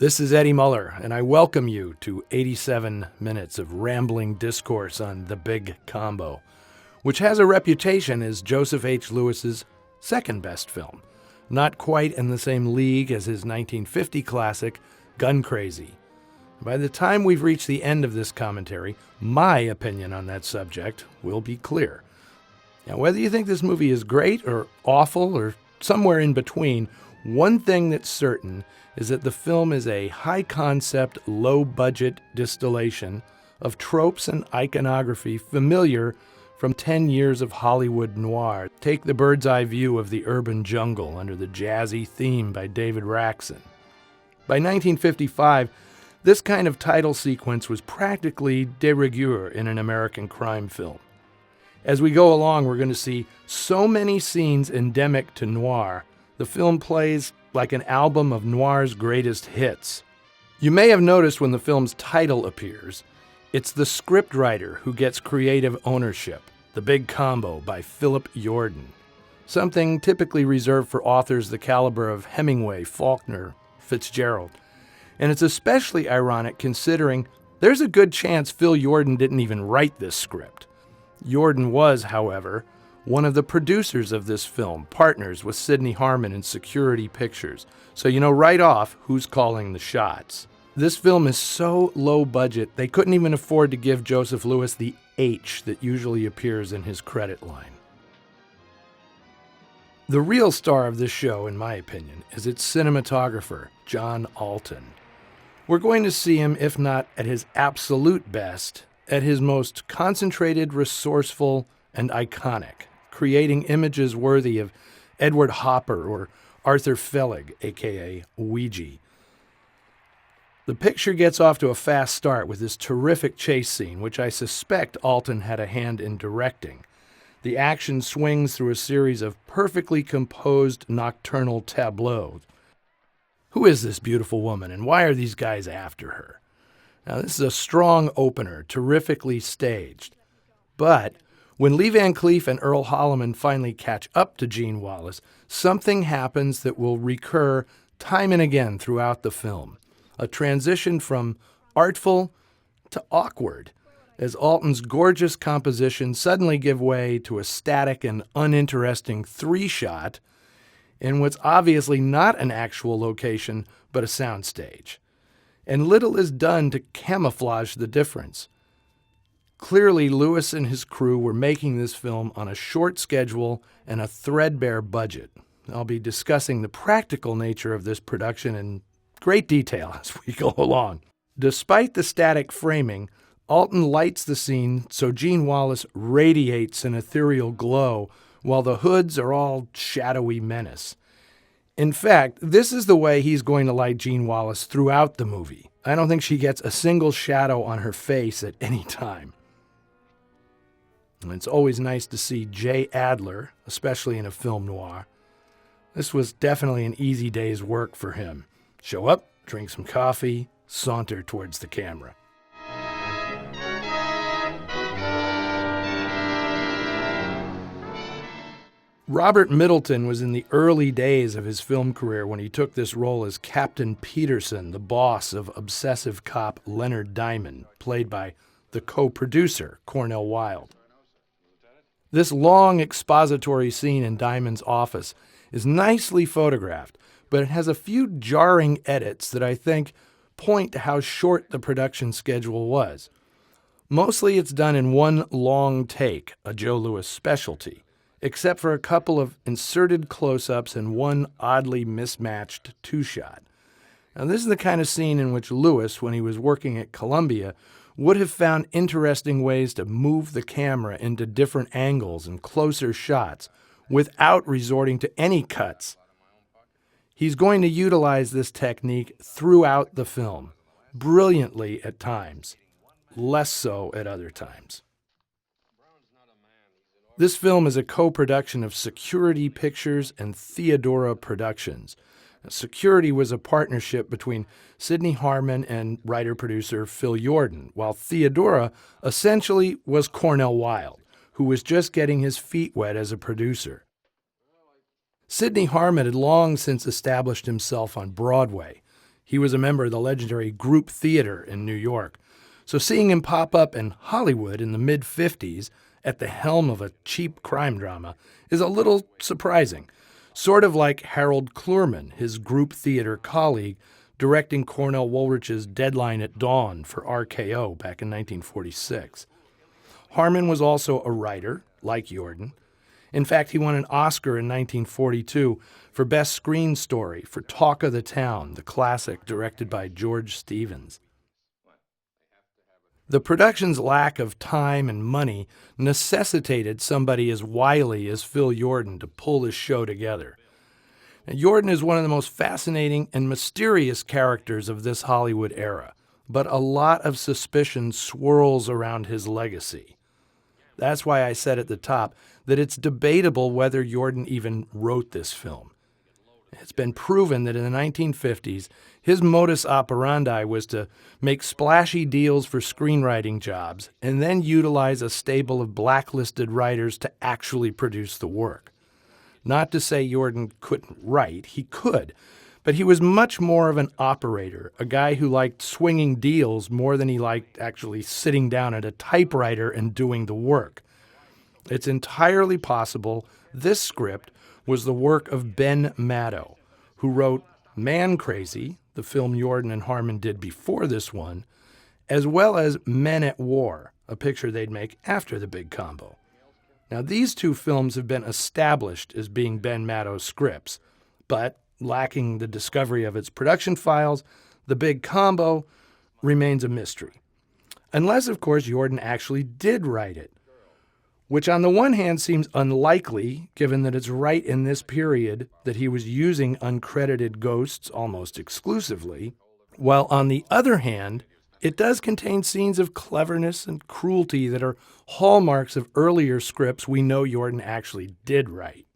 This is Eddie Muller, and I welcome you to 87 minutes of rambling discourse on The Big Combo, which has a reputation as Joseph H. Lewis's second best film, not quite in the same league as his 1950 classic, Gun Crazy. By the time we've reached the end of this commentary, my opinion on that subject will be clear. Now, whether you think this movie is great or awful or somewhere in between, one thing that's certain is that the film is a high-concept, low-budget distillation of tropes and iconography familiar from 10 years of Hollywood noir. Take the bird's-eye view of the urban jungle under the jazzy theme by David Raksin. By 1955, this kind of title sequence was practically de rigueur in an American crime film. As we go along, we're going to see so many scenes endemic to noir, the film plays like an album of noir's greatest hits. You may have noticed when the film's title appears, it's the scriptwriter who gets creative ownership, The Big Combo by Philip Yordan, something typically reserved for authors the caliber of Hemingway, Faulkner, Fitzgerald. And it's especially ironic considering there's a good chance Phil Yordan didn't even write this script. Yordan was, however, one of the producers of this film, partners with Sidney Harmon in Security Pictures. So you know right off who's calling the shots. This film is so low budget, they couldn't even afford to give Joseph Lewis the H that usually appears in his credit line. The real star of this show, in my opinion, is its cinematographer, John Alton. We're going to see him, if not at his absolute best, at his most concentrated, resourceful, and iconic, creating images worthy of Edward Hopper or Arthur Felig, a.k.a. Ouija. The picture gets off to a fast start with this terrific chase scene, which I suspect Alton had a hand in directing. The action swings through a series of perfectly composed nocturnal tableaux. Who is this beautiful woman, and why are these guys after her? Now, this is a strong opener, terrifically staged. But when Lee Van Cleef and Earl Holliman finally catch up to Gene Wallace, something happens that will recur time and again throughout the film. A transition from artful to awkward, as Alton's gorgeous composition suddenly give way to a static and uninteresting three-shot in what's obviously not an actual location, but a soundstage. And little is done to camouflage the difference. Clearly, Lewis and his crew were making this film on a short schedule and a threadbare budget. I'll be discussing the practical nature of this production in great detail as we go along. Despite the static framing, Alton lights the scene so Gene Wallace radiates an ethereal glow while the hoods are all shadowy menace. In fact, this is the way he's going to light Gene Wallace throughout the movie. I don't think she gets a single shadow on her face at any time. And it's always nice to see Jay Adler, especially in a film noir. This was definitely an easy day's work for him. Show up, drink some coffee, saunter towards the camera. Robert Middleton was in the early days of his film career when he took this role as Captain Peterson, the boss of obsessive cop Leonard Diamond, played by the co-producer, Cornel Wilde. This long expository scene in Diamond's office is nicely photographed, but it has a few jarring edits that I think point to how short the production schedule was. Mostly it's done in one long take, a Joe Lewis specialty, except for a couple of inserted close-ups and one oddly mismatched two-shot. Now, this is the kind of scene in which Lewis, when he was working at Columbia, would have found interesting ways to move the camera into different angles and closer shots without resorting to any cuts. He's going to utilize this technique throughout the film, brilliantly at times, less so at other times. This film is a co-production of Security Pictures and Theodora Productions. Security was a partnership between Sidney Harmon and writer-producer Phil Yordan, while Theodora essentially was Cornel Wilde, who was just getting his feet wet as a producer. Sidney Harmon had long since established himself on Broadway. He was a member of the legendary Group Theater in New York. So seeing him pop up in Hollywood in the mid-50s at the helm of a cheap crime drama is a little surprising. Sort of like Harold Clurman, his Group Theater colleague, directing Cornel Woolrich's Deadline at Dawn for RKO back in 1946. Harmon was also a writer, like Yordan. In fact, he won an Oscar in 1942 for Best Screen Story for Talk of the Town, the classic directed by George Stevens. The production's lack of time and money necessitated somebody as wily as Phil Yordan to pull this show together. Now, Yordan is one of the most fascinating and mysterious characters of this Hollywood era, but a lot of suspicion swirls around his legacy. That's why I said at the top that it's debatable whether Yordan even wrote this film. It's been proven that in the 1950s, his modus operandi was to make splashy deals for screenwriting jobs and then utilize a stable of blacklisted writers to actually produce the work. Not to say Yordan couldn't write, he could, but he was much more of an operator, a guy who liked swinging deals more than he liked actually sitting down at a typewriter and doing the work. It's entirely possible this script was the work of Ben Maddow, who wrote Man Crazy, the film Yordan and Harmon did before this one, as well as Men at War, a picture they'd make after the big combo. Now, these two films have been established as being Ben Maddow's scripts, but lacking the discovery of its production files, the big combo remains a mystery. Unless, of course, Yordan actually did write it, which on the one hand seems unlikely, given that it's right in this period that he was using uncredited ghosts almost exclusively, while on the other hand, it does contain scenes of cleverness and cruelty that are hallmarks of earlier scripts we know Yordan actually did write.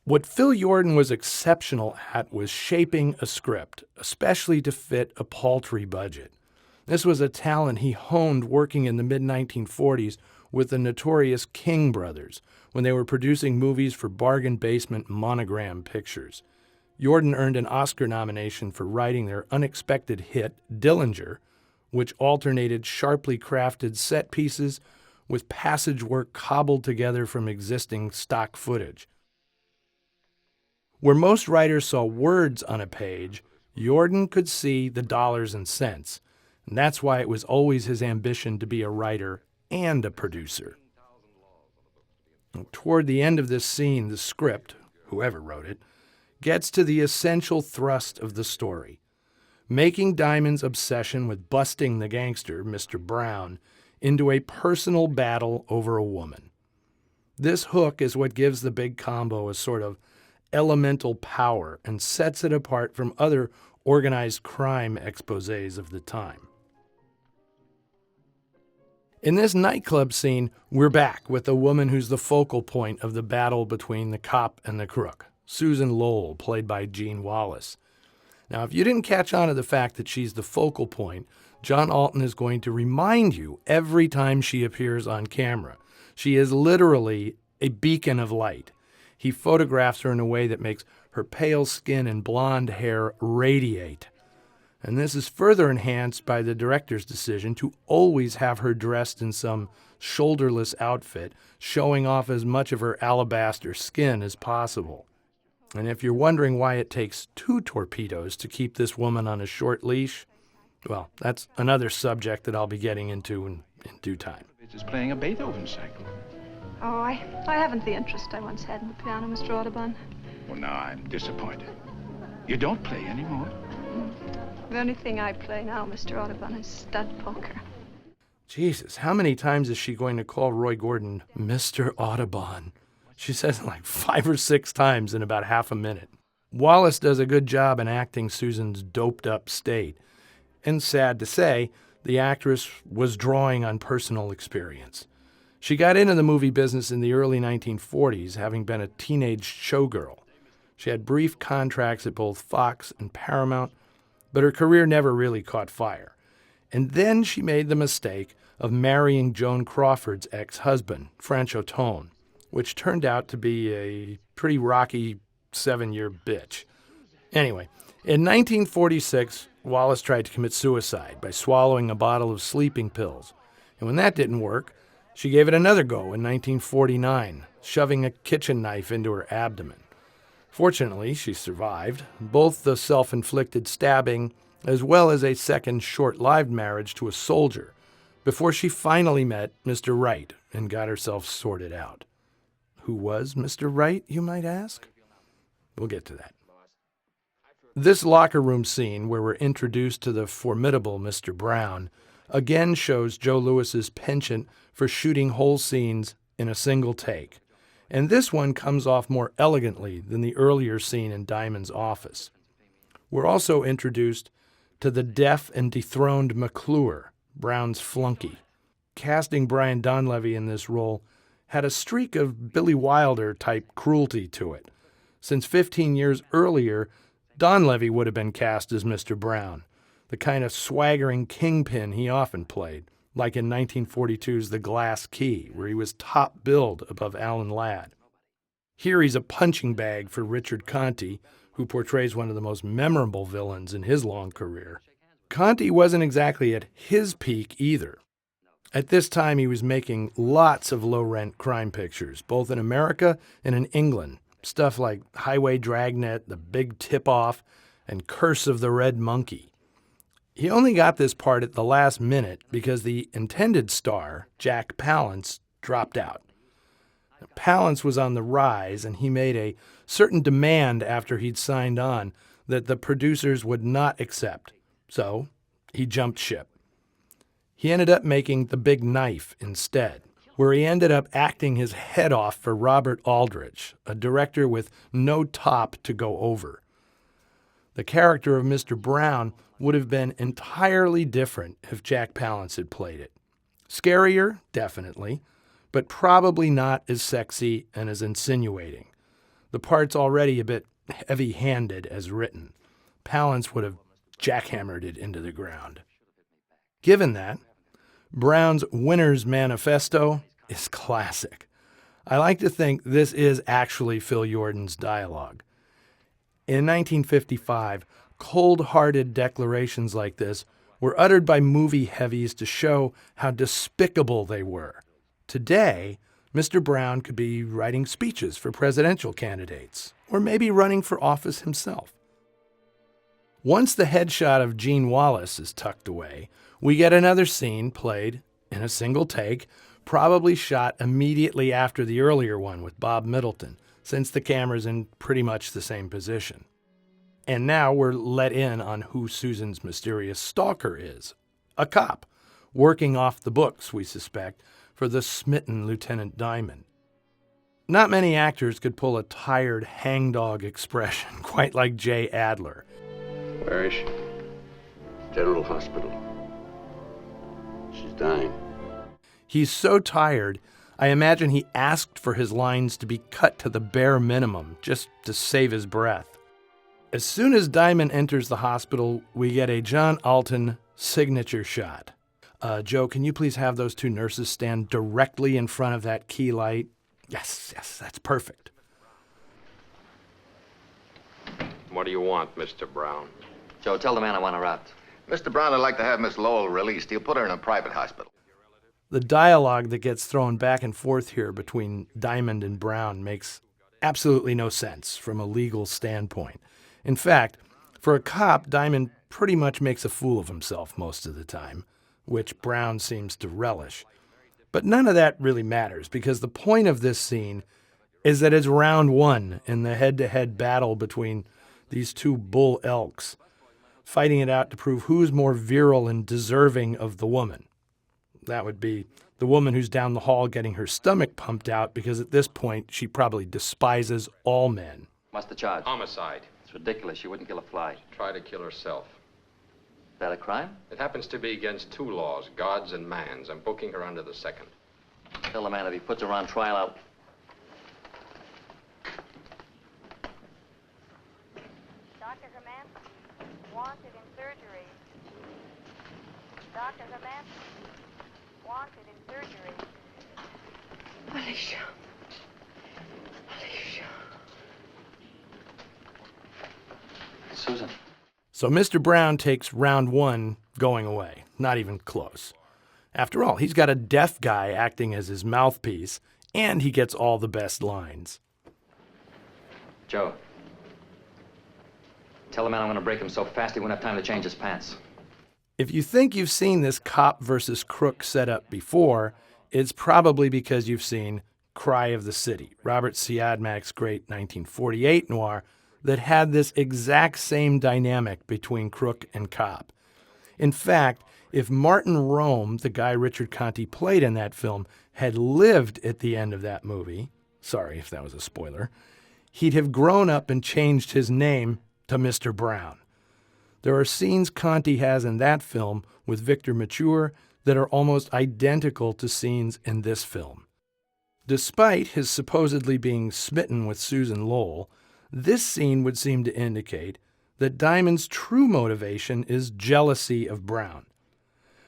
What Phil Yordan was exceptional at was shaping a script, especially to fit a paltry budget. This was a talent he honed working in the mid-1940s with the notorious King brothers when they were producing movies for bargain basement Monogram Pictures. Yordan earned an Oscar nomination for writing their unexpected hit, Dillinger, which alternated sharply crafted set pieces with passage work cobbled together from existing stock footage. Where most writers saw words on a page, Yordan could see the dollars and cents, and that's why it was always his ambition to be a writer and a producer. Toward the end of this scene, the script, whoever wrote it, gets to the essential thrust of the story, making Diamond's obsession with busting the gangster, Mr. Brown, into a personal battle over a woman. This hook is what gives the big combo a sort of elemental power and sets it apart from other organized crime exposés of the time. In this nightclub scene, we're back with the woman who's the focal point of the battle between the cop and the crook, Susan Lowell, played by Jean Wallace. Now, if you didn't catch on to the fact that she's the focal point, John Alton is going to remind you every time she appears on camera. She is literally a beacon of light. He photographs her in a way that makes her pale skin and blonde hair radiate. And this is further enhanced by the director's decision to always have her dressed in some shoulderless outfit, showing off as much of her alabaster skin as possible. And if you're wondering why it takes 2 torpedoes to keep this woman on a short leash, well, that's another subject that I'll be getting into in due time. It's playing a Beethoven cycle. Oh, I haven't the interest I once had in the piano, Mr. Audubon. Well, now I'm disappointed. You don't play anymore? The only thing I play now, Mr. Audubon, is stud poker. Jesus, how many times is she going to call Roy Gordon Mr. Audubon? She says it like 5 or 6 times in about half a minute. Wallace does a good job in acting Susan's doped-up state. And sad to say, the actress was drawing on personal experience. She got into the movie business in the early 1940s, having been a teenage showgirl. She had brief contracts at both Fox and Paramount, but her career never really caught fire. And then she made the mistake of marrying Joan Crawford's ex-husband, Francho Tone, which turned out to be a pretty rocky 7-year bitch. Anyway, In 1946, Wallace tried to commit suicide by swallowing a bottle of sleeping pills. And when that didn't work, she gave it another go in 1949, shoving a kitchen knife into her abdomen. Fortunately, she survived, both the self-inflicted stabbing as well as a second short-lived marriage to a soldier, before she finally met Mr. Wright and got herself sorted out. Who was Mr. Wright, you might ask? We'll get to that. This locker room scene, where we're introduced to the formidable Mr. Brown, again shows Joe Lewis's penchant for shooting whole scenes in a single take. And this one comes off more elegantly than the earlier scene in Diamond's office. We're also introduced to the deaf and dethroned McClure, Brown's flunky. Casting Brian Donlevy in this role had a streak of Billy Wilder-type cruelty to it, since 15 years earlier, Donlevy would have been cast as Mr. Brown, the kind of swaggering kingpin he often played, like in 1942's The Glass Key, where he was top billed above Alan Ladd. Here he's a punching bag for Richard Conte, who portrays one of the most memorable villains in his long career. Conte wasn't exactly at his peak either. At this time, he was making lots of low-rent crime pictures, both in America and in England. Stuff like Highway Dragnet, The Big Tip-Off, and Curse of the Red Monkey. He only got this part at the last minute because the intended star, Jack Palance, dropped out. Palance was on the rise, and he made a certain demand after he'd signed on that the producers would not accept. So he jumped ship. He ended up making The Big Knife instead, where he ended up acting his head off for Robert Aldrich, a director with no top to go over. The character of Mr. Brown would have been entirely different if Jack Palance had played it. Scarier, definitely, but probably not as sexy and as insinuating. The part's already a bit heavy-handed as written. Palance would have jackhammered it into the ground. Given that, Brown's Winner's Manifesto is classic. I like to think this is actually Phil Yordan's dialogue. In 1955, cold-hearted declarations like this were uttered by movie heavies to show how despicable they were. Today, Mr. Brown could be writing speeches for presidential candidates, or maybe running for office himself. Once the headshot of Gene Wallace is tucked away, we get another scene played in a single take, probably shot immediately after the earlier one with Bob Middleton, since the camera's in pretty much the same position. And now we're let in on who Susan's mysterious stalker is. A cop, working off the books, we suspect, for the smitten Lieutenant Diamond. Not many actors could pull a tired hangdog expression quite like Jay Adler. Mirisch, General Hospital. She's dying. He's so tired, I imagine he asked for his lines to be cut to the bare minimum, just to save his breath. As soon as Diamond enters the hospital, we get a John Alton signature shot. Joe, can you please have those two nurses stand directly in front of that key light? Yes, that's perfect. What do you want, Mr. Brown? Joe, tell the man I want her out. Mr. Brown would like to have Miss Lowell released. He'll put her in a private hospital. The dialogue that gets thrown back and forth here between Diamond and Brown makes absolutely no sense from a legal standpoint. In fact, for a cop, Diamond pretty much makes a fool of himself most of the time, which Brown seems to relish. But none of that really matters, because the point of this scene is that it's round one in the head-to-head battle between these two bull elks, fighting it out to prove who's more virile and deserving of the woman. That would be the woman who's down the hall getting her stomach pumped out because at this point she probably despises all men. What's the charge? Homicide. It's ridiculous. She wouldn't kill a fly. Try to kill herself. Is that a crime? It happens to be against two laws, God's and man's. I'm booking her under the second. Tell the man if he puts her on trial out. Dr. Herman, wanted in surgery. Dr. Herman, wanted in surgery. Alicia. Alicia. Susan. So Mr. Brown takes round one going away. Not even close. After all, he's got a deaf guy acting as his mouthpiece, and he gets all the best lines. Joe, tell the man I'm going to break him so fast he won't have time to change his pants. If you think you've seen this cop versus crook setup before, it's probably because you've seen Cry of the City, Robert Siodmak's great 1948 noir that had this exact same dynamic between crook and cop. In fact, if Martin Rome, the guy Richard Conte played in that film, had lived at the end of that movie, sorry if that was a spoiler, he'd have grown up and changed his name to Mr. Brown. There are scenes Conte has in that film with Victor Mature that are almost identical to scenes in this film. Despite his supposedly being smitten with Susan Lowell, this scene would seem to indicate that Diamond's true motivation is jealousy of Brown.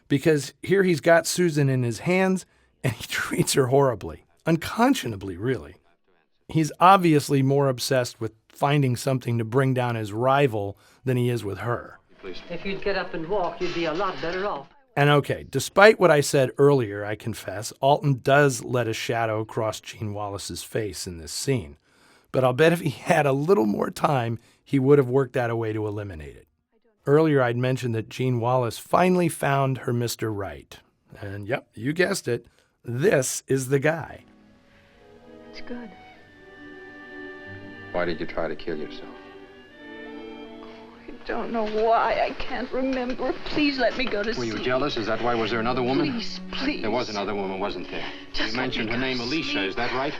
Because here he's got Susan in his hands and he treats her horribly, unconscionably really. He's obviously more obsessed with finding something to bring down his rival than he is with her. If you'd get up and walk, you'd be a lot better off. And okay, despite what I said earlier, I confess, Alton does let a shadow cross Gene Wallace's face in this scene. But I'll bet if he had a little more time, he would have worked out a way to eliminate it. Earlier I'd mentioned that Gene Wallace finally found her Mr. Right. And yep, you guessed it, this is the guy. It's good. Why did you try to kill yourself? I don't know why. I can't remember. Please let me go to sleep. Were you jealous? Is that why? Was there another woman? Please, please. There was another woman, wasn't there? Just You let mentioned me her go name, to Alicia. sleep. Is that right?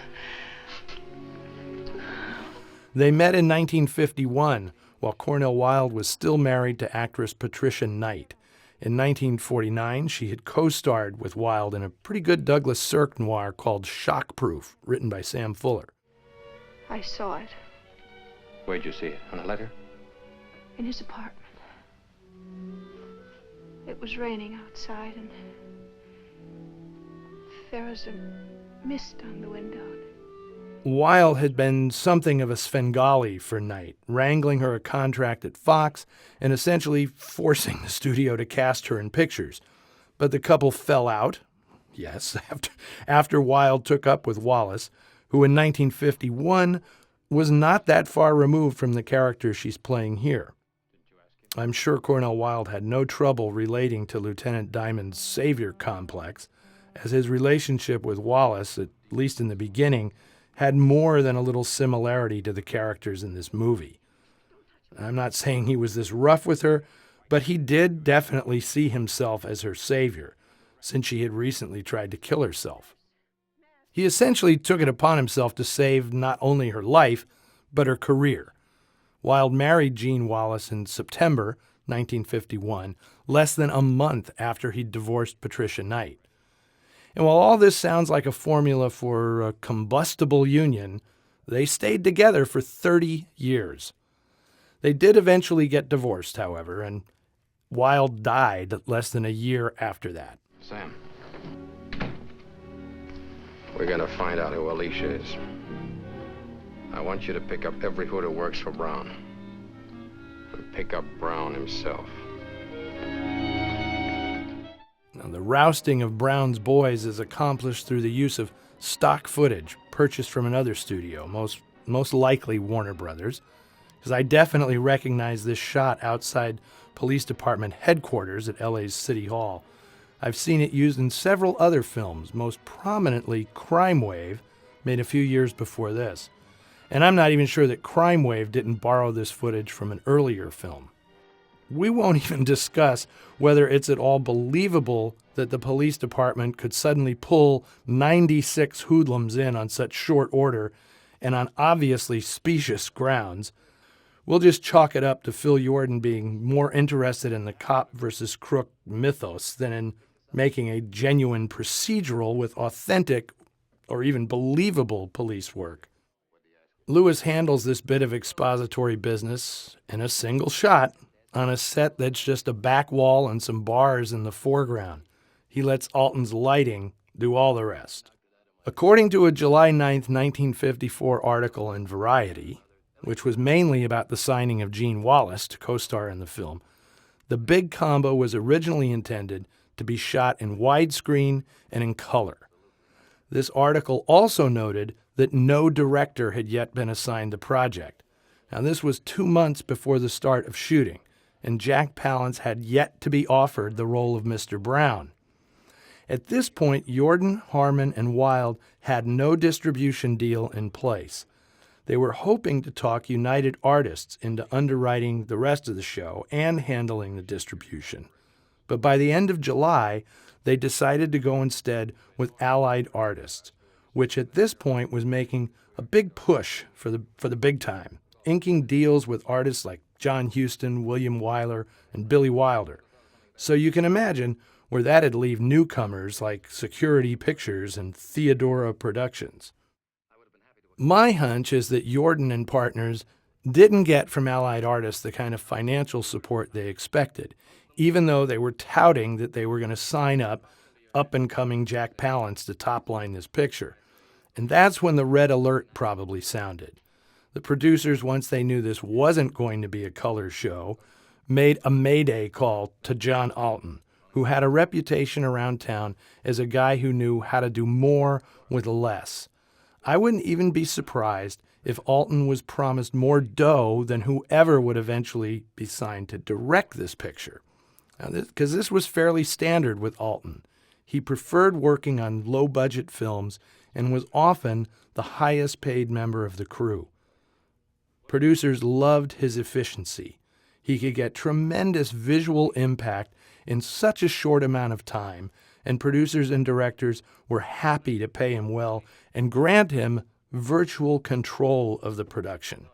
They met in 1951 while Cornel Wilde was still married to actress Patricia Knight. In 1949, she had co-starred with Wilde in a pretty good Douglas Sirk noir called Shockproof, written by Sam Fuller. I saw it Where'd you see it? On a letter? in his apartment. It was raining outside, and there was a mist on the window. Wilde had been something of a Svengali for Knight, wrangling her a contract at Fox and essentially forcing the studio to cast her in pictures. But the couple fell out, yes, after Wilde took up with Wallace, who in 1951 was not that far removed from the character she's playing here. I'm sure Cornel Wilde had no trouble relating to Lieutenant Diamond's savior complex, as his relationship with Wallace, at least in the beginning, had more than a little similarity to the characters in this movie. I'm not saying he was this rough with her, but he did definitely see himself as her savior, since she had recently tried to kill herself. He essentially took it upon himself to save not only her life, but her career. Wilde married Gene Wallace in September 1951, less than a month after he'd divorced Patricia Knight. And while all this sounds like a formula for a combustible union, they stayed together for 30 years. They did eventually get divorced, however, and Wilde died less than a year after that. Sam, we're going to find out who Alicia is. I want you to pick up every hood who works for Brown. And pick up Brown himself. Now, the rousting of Brown's boys is accomplished through the use of stock footage purchased from another studio, most likely Warner Brothers, because I definitely recognize this shot outside police department headquarters at LA's City Hall. I've seen it used in several other films, most prominently Crime Wave, made a few years before this. And I'm not even sure that Crime Wave didn't borrow this footage from an earlier film. We won't even discuss whether it's at all believable that the police department could suddenly pull 96 hoodlums in on such short order and on obviously specious grounds. We'll just chalk it up to Phil Yordan being more interested in the cop versus crook mythos than in making a genuine procedural with authentic or even believable police work. Lewis handles this bit of expository business in a single shot on a set that's just a back wall and some bars in the foreground. He lets Alton's lighting do all the rest. According to a July 9, 1954 article in Variety, which was mainly about the signing of Gene Wallace to co-star in the film, the big combo was originally intended to be shot in widescreen and in color. This article also noted that no director had yet been assigned the project. Now, this was 2 months before the start of shooting, and Jack Palance had yet to be offered the role of Mr. Brown. At this point, Yordan, Harmon, and Wilde had no distribution deal in place. They were hoping to talk United Artists into underwriting the rest of the show and handling the distribution. But by the end of July, they decided to go instead with Allied Artists, which at this point was making a big push for the big time, inking deals with artists like John Huston, William Wyler, and Billy Wilder. So you can imagine where that'd leave newcomers like Security Pictures and Theodora Productions. My hunch is that Yordan and partners didn't get from Allied Artists the kind of financial support they expected, even though they were touting that they were going to sign up-and-coming Jack Palance to top-line this picture. And that's when the red alert probably sounded. The producers, once they knew this wasn't going to be a color show, made a mayday call to John Alton, who had a reputation around town as a guy who knew how to do more with less. I wouldn't even be surprised if Alton was promised more dough than whoever would eventually be signed to direct this picture. Because this was fairly standard with Alton. He preferred working on low-budget films and was often the highest-paid member of the crew. Producers loved his efficiency. He could get tremendous visual impact in such a short amount of time, and producers and directors were happy to pay him well and grant him virtual control of the production.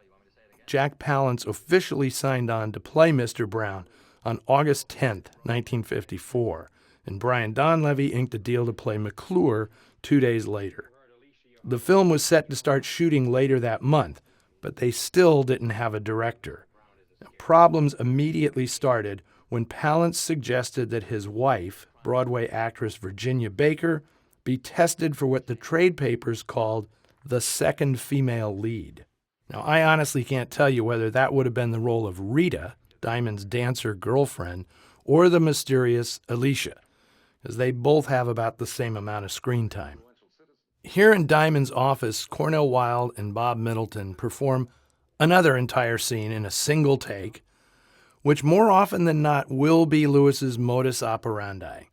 Jack Palance officially signed on to play Mr. Brown on August 10th, 1954, and Brian Donlevy inked a deal to play McClure 2 days later. The film was set to start shooting later that month, but they still didn't have a director. Problems immediately started when Palance suggested that his wife, Broadway actress Virginia Baker, be tested for what the trade papers called the second female lead. Now, I honestly can't tell you whether that would have been the role of Rita, Diamond's dancer girlfriend, or the mysterious Alicia, because they both have about the same amount of screen time. Here in Diamond's office, Cornel Wilde and Bob Middleton perform another entire scene in a single take, which more often than not will be Lewis's modus operandi.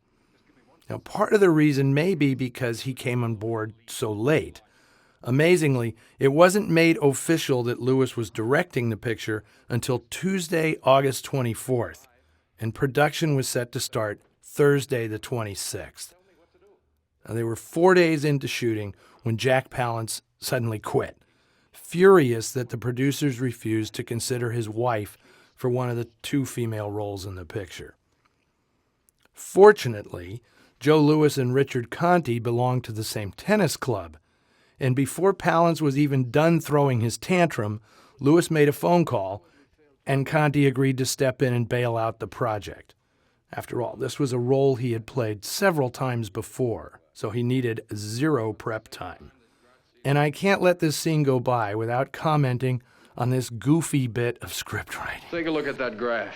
Now, part of the reason may be because he came on board so late. Amazingly, it wasn't made official that Lewis was directing the picture until Tuesday, August 24th, and production was set to start Thursday, the 26th. Now, they were 4 days into shooting when Jack Palance suddenly quit, furious that the producers refused to consider his wife for one of the 2 female roles in the picture. Fortunately, Joe Louis and Richard Conte belonged to the same tennis club, and before Palance was even done throwing his tantrum, Louis made a phone call, and Conte agreed to step in and bail out the project. After all, this was a role he had played several times before, so he needed 0 prep time. And I can't let this scene go by without commenting on this goofy bit of script writing. Take a look at that graph.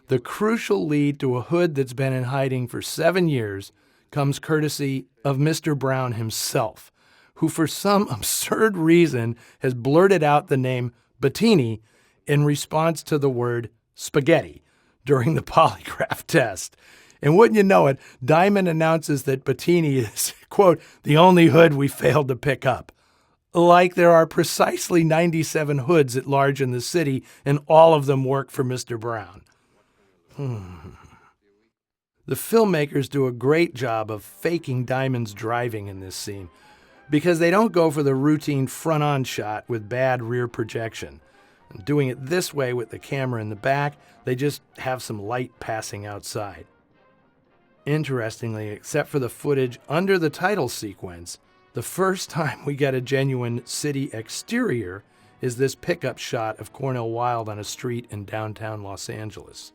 The crucial lead to a hood that's been in hiding for 7 years comes courtesy of Mr. Brown himself, who for some absurd reason has blurted out the name Bettini in response to the word spaghetti during the polygraph test. And wouldn't you know it, Diamond announces that Bettini is, quote, the only hood we failed to pick up. Like there are precisely 97 hoods at large in the city, and all of them work for Mr. Brown. The filmmakers do a great job of faking Diamond's driving in this scene because they don't go for the routine front-on shot with bad rear projection. And doing it this way with the camera in the back, they just have some light passing outside. Interestingly, except for the footage under the title sequence, the first time we get a genuine city exterior is this pickup shot of Cornel Wilde on a street in downtown Los Angeles.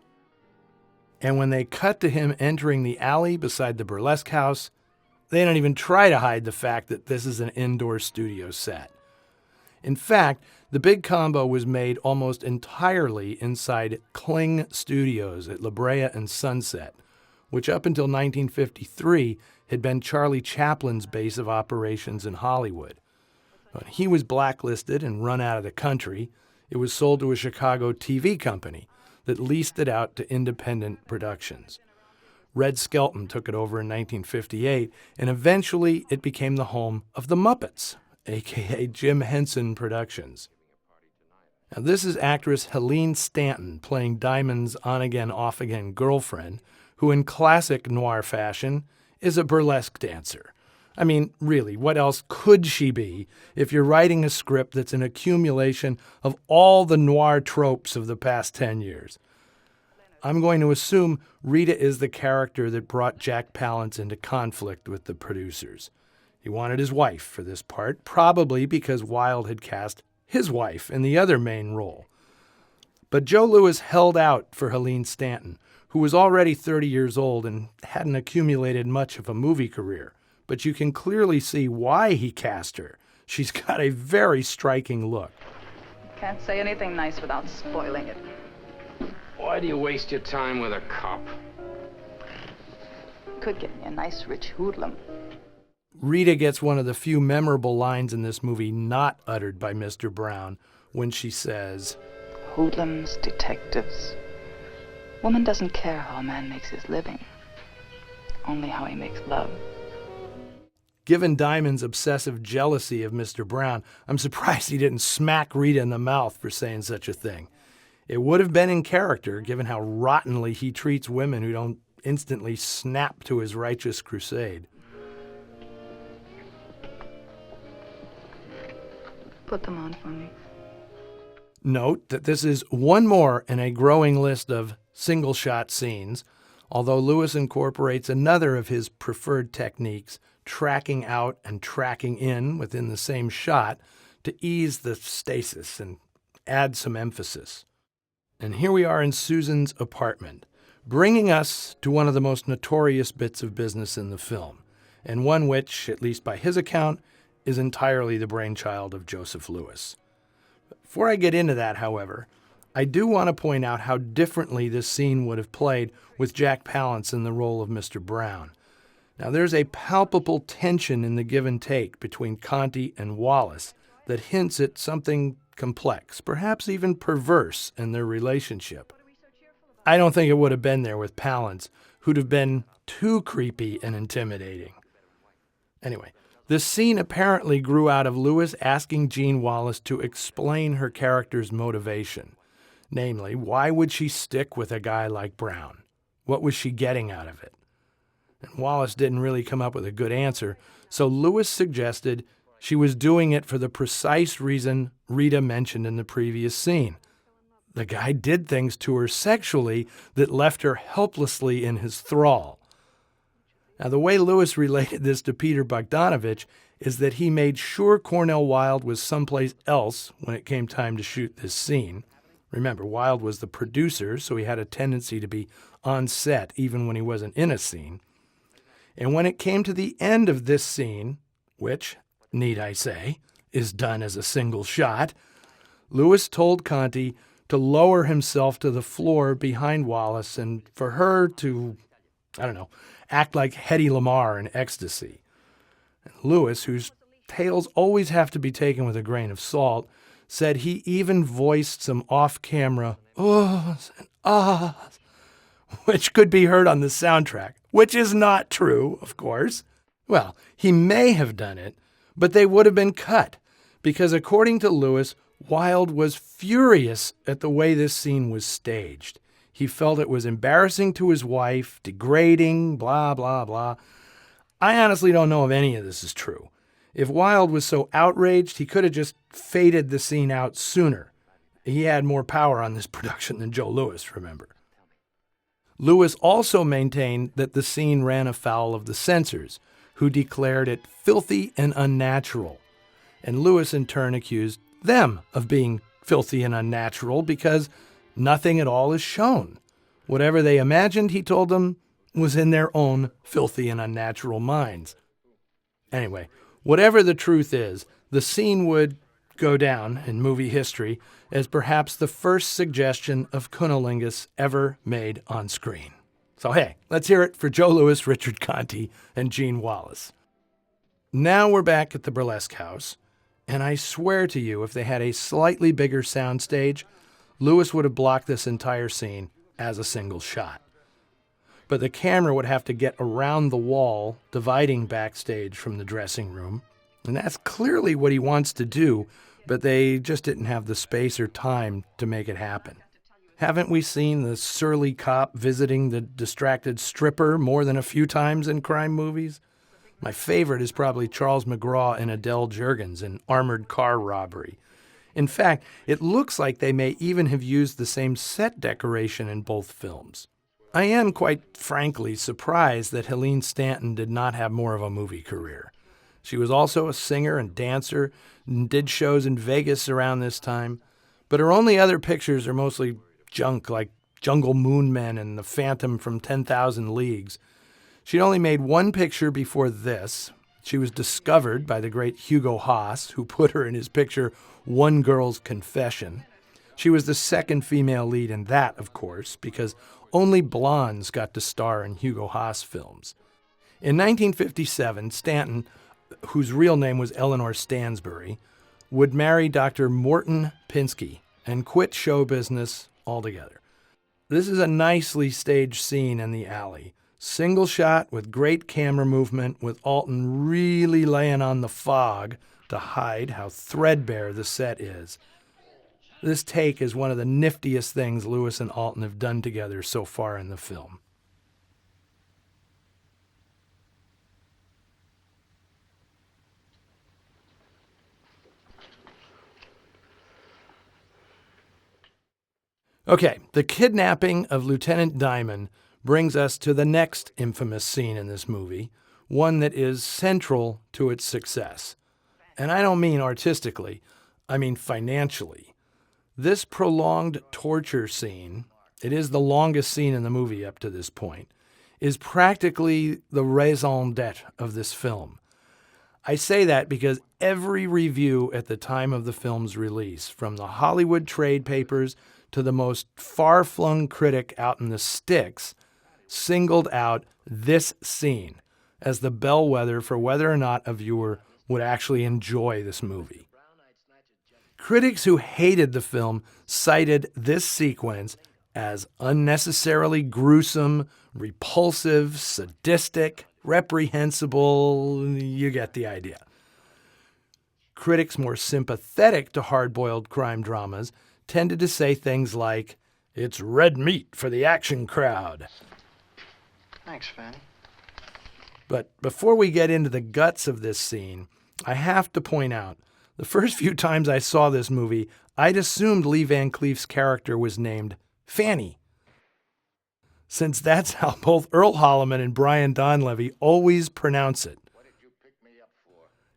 And when they cut to him entering the alley beside the burlesque house, they don't even try to hide the fact that this is an indoor studio set. In fact, the big combo was made almost entirely inside Kling Studios at La Brea and Sunset, which up until 1953 had been Charlie Chaplin's base of operations in Hollywood. When he was blacklisted and run out of the country, it was sold to a Chicago TV company that leased it out to independent productions. Red Skelton took it over in 1958, and eventually it became the home of the Muppets, a.k.a. Jim Henson Productions. Now, this is actress Helene Stanton playing Diamond's on-again, off-again girlfriend, who in classic noir fashion is a burlesque dancer. I mean, really, what else could she be if you're writing a script that's an accumulation of all the noir tropes of the past 10 years? I'm going to assume Rita is the character that brought Jack Palance into conflict with the producers. He wanted his wife for this part, probably because Wilde had cast his wife in the other main role. But Joe Louis held out for Helene Stanton, who was already 30 years old and hadn't accumulated much of a movie career. But you can clearly see why he cast her. She's got a very striking look. Can't say anything nice without spoiling it. Why do you waste your time with a cop? Could get me a nice rich hoodlum. Rita gets one of the few memorable lines in this movie not uttered by Mr. Brown when she says, Hoodlums, detectives. Woman doesn't care how a man makes his living, only how he makes love. Given Diamond's obsessive jealousy of Mr. Brown, I'm surprised he didn't smack Rita in the mouth for saying such a thing. It would have been in character, given how rottenly he treats women who don't instantly snap to his righteous crusade. Put them on for me. Note that this is one more in a growing list of single-shot scenes, although Louis incorporates another of his preferred techniques, tracking out and tracking in within the same shot to ease the stasis and add some emphasis. And here we are in Susan's apartment, bringing us to one of the most notorious bits of business in the film, and one which, at least by his account, is entirely the brainchild of Joseph Louis. Before I get into that, however, I do want to point out how differently this scene would have played with Jack Palance in the role of Mr. Brown. Now, there's a palpable tension in the give and take between Conti and Wallace that hints at something complex, perhaps even perverse, in their relationship. I don't think it would have been there with Palance, who'd have been too creepy and intimidating. Anyway, this scene apparently grew out of Louis asking Jean Wallace to explain her character's motivation. Namely, why would she stick with a guy like Brown? What was she getting out of it? And Wallace didn't really come up with a good answer, so Louis suggested she was doing it for the precise reason Rita mentioned in the previous scene. The guy did things to her sexually that left her helplessly in his thrall. Now, the way Louis related this to Peter Bogdanovich is that he made sure Cornel Wilde was someplace else when it came time to shoot this scene. Remember, Wilde was the producer, so he had a tendency to be on set even when he wasn't in a scene. And when it came to the end of this scene, which, need I say, is done as a single shot, Louis told Conti to lower himself to the floor behind Wallace and for her to, act like Hedy Lamarr in Ecstasy. And Louis, whose tales always have to be taken with a grain of salt, said he even voiced some off-camera ohs and ahs, which could be heard on the soundtrack, which is not true, of course. Well, he may have done it, but they would have been cut, because according to Louis, Wilde was furious at the way this scene was staged. He felt it was embarrassing to his wife, degrading, blah, blah, blah. I honestly don't know if any of this is true. If Wilde was so outraged, he could have just faded the scene out sooner. He had more power on this production than Joe Louis, remember. Louis also maintained that the scene ran afoul of the censors, who declared it filthy and unnatural. And Louis in turn accused them of being filthy and unnatural because nothing at all is shown. Whatever they imagined, he told them, was in their own filthy and unnatural minds. Anyway, whatever the truth is, the scene would go down in movie history as perhaps the first suggestion of cunnilingus ever made on screen. So hey, let's hear it for Joe Louis, Richard Conte, and Gene Wallace. Now we're back at the Burlesque House, and I swear to you, if they had a slightly bigger soundstage, Louis would have blocked this entire scene as a single shot. But the camera would have to get around the wall, dividing backstage from the dressing room, and that's clearly what he wants to do, but they just didn't have the space or time to make it happen. Haven't we seen the surly cop visiting the distracted stripper more than a few times in crime movies? My favorite is probably Charles McGraw and Adele Juergens in Armored Car Robbery. In fact, it looks like they may even have used the same set decoration in both films. I am, quite frankly, surprised that Helene Stanton did not have more of a movie career. She was also a singer and dancer and did shows in Vegas around this time, but her only other pictures are mostly junk like Jungle Moon Men and The Phantom from 10,000 Leagues. She'd only made one picture before this. She was discovered by the great Hugo Haas, who put her in his picture One Girl's Confession. She was the second female lead in that, of course, because only blondes got to star in Hugo Haas films. In 1957, Stanton, whose real name was Eleanor Stansbury, would marry Dr. Morton Pinsky and quit show business altogether. This is a nicely staged scene in the alley. Single shot with great camera movement, with Alton really laying on the fog to hide how threadbare the set is. This take is one of the niftiest things Louis and Alton have done together so far in the film. Okay, the kidnapping of Lieutenant Diamond brings us to the next infamous scene in this movie, one that is central to its success. And I don't mean artistically, I mean financially. This prolonged torture scene, it is the longest scene in the movie up to this point, is practically the raison d'etre of this film. I say that because every review at the time of the film's release, from the Hollywood trade papers to the most far-flung critic out in the sticks, singled out this scene as the bellwether for whether or not a viewer would actually enjoy this movie. Critics who hated the film cited this sequence as unnecessarily gruesome, repulsive, sadistic, reprehensible. You get the idea. Critics more sympathetic to hard-boiled crime dramas tended to say things like, "It's red meat for the action crowd." Thanks, Fanny. But before we get into the guts of this scene, I have to point out, the first few times I saw this movie, I'd assumed Lee Van Cleef's character was named Fanny, since that's how both Earl Holliman and Brian Donlevy always pronounce it.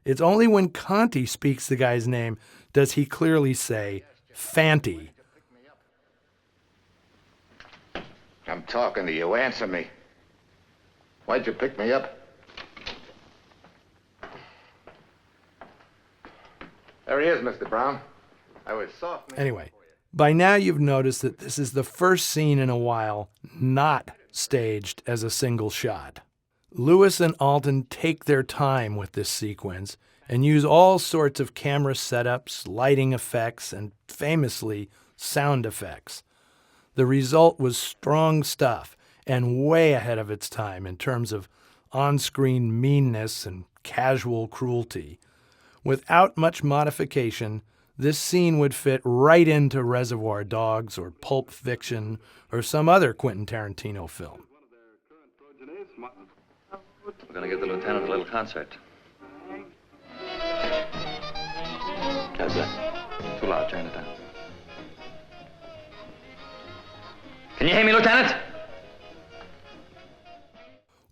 It's only when Conte speaks the guy's name does he clearly say Fanty. I'm talking to you. Answer me. Why'd you pick me up? There he is, Mr. Brown. I was soft. Anyway, by now you've noticed that this is the first scene in a while not staged as a single shot. Louis and Alton take their time with this sequence and use all sorts of camera setups, lighting effects, and famously, sound effects. The result was strong stuff and way ahead of its time in terms of on-screen meanness and casual cruelty. Without much modification, this scene would fit right into Reservoir Dogs or Pulp Fiction or some other Quentin Tarantino film. We're going to give the lieutenant a little concert. How's that? Too loud, turn it down. Can you hear me, Lieutenant?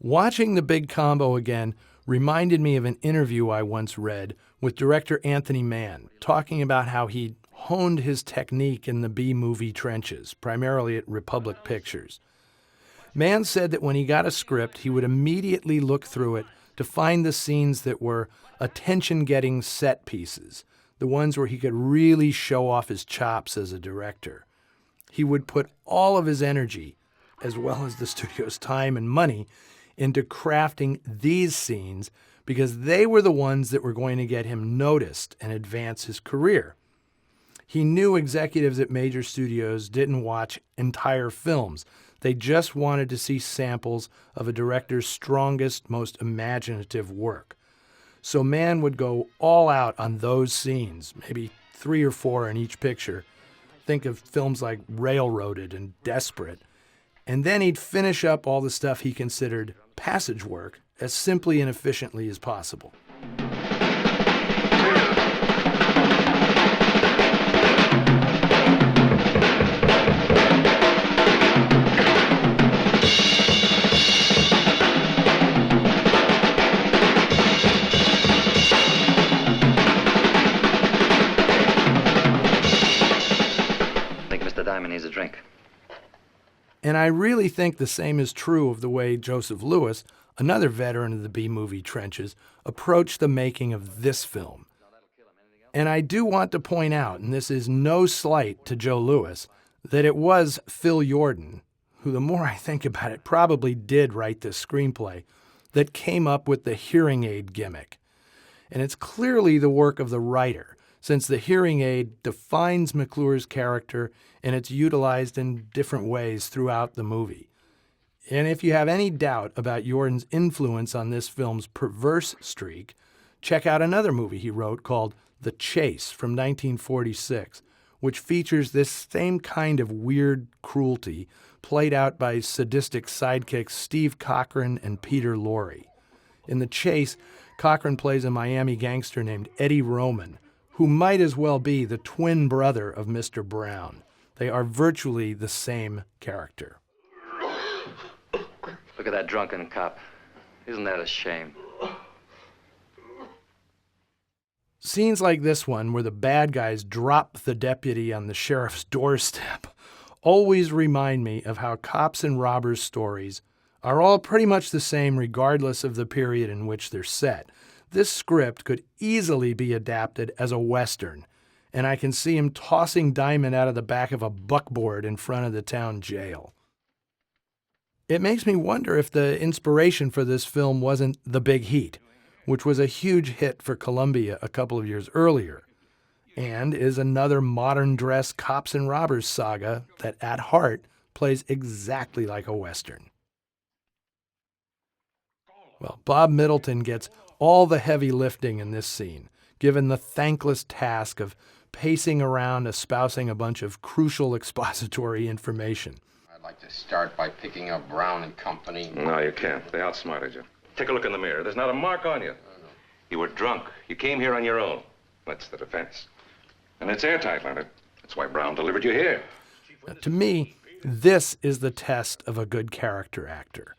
Watching the big combo again reminded me of an interview I once read with director Anthony Mann, talking about how he'd honed his technique in the B-movie trenches, primarily at Republic Pictures. Mann said that when he got a script, he would immediately look through it to find the scenes that were attention-getting set pieces, the ones where he could really show off his chops as a director. He would put all of his energy, as well as the studio's time and money, into crafting these scenes because they were the ones that were going to get him noticed and advance his career. He knew executives at major studios didn't watch entire films. They just wanted to see samples of a director's strongest, most imaginative work. So Mann would go all out on those scenes, maybe 3 or 4 in each picture. Think of films like Railroaded and Desperate. And then he'd finish up all the stuff he considered passage work as simply and efficiently as possible. Diamond needs a drink. And I really think the same is true of the way Joseph Lewis, another veteran of the B-movie trenches, approached the making of this film. And I do want to point out, and this is no slight to Joe Lewis, that it was Phil Yordan, who the more I think about it probably did write this screenplay, that came up with the hearing aid gimmick. And it's clearly the work of the writer, since the hearing aid defines McClure's character and it's utilized in different ways throughout the movie. And if you have any doubt about Yordan's influence on this film's perverse streak, check out another movie he wrote called The Chase from 1946, which features this same kind of weird cruelty played out by sadistic sidekicks Steve Cochran and Peter Lorre. In The Chase, Cochran plays a Miami gangster named Eddie Roman, who might as well be the twin brother of Mr. Brown. They are virtually the same character. Look at that drunken cop. Isn't that a shame? Scenes like this one, where the bad guys drop the deputy on the sheriff's doorstep, always remind me of how cops and robbers' stories are all pretty much the same regardless of the period in which they're set. This script could easily be adapted as a Western, and I can see him tossing Diamond out of the back of a buckboard in front of the town jail. It makes me wonder if the inspiration for this film wasn't The Big Heat, which was a huge hit for Columbia a couple of years earlier, and is another modern-dress cops and robbers saga that, at heart, plays exactly like a Western. Well, Bob Middleton gets all the heavy lifting in this scene, given the thankless task of pacing around espousing a bunch of crucial expository information. I'd like to start by picking up Brown and Company. No, you can't. They outsmarted you. Take a look in the mirror. There's not a mark on you. You were drunk. You came here on your own. That's the defense. And it's airtight, Leonard. That's why Brown delivered you here. Now, to me, this is the test of a good character actor.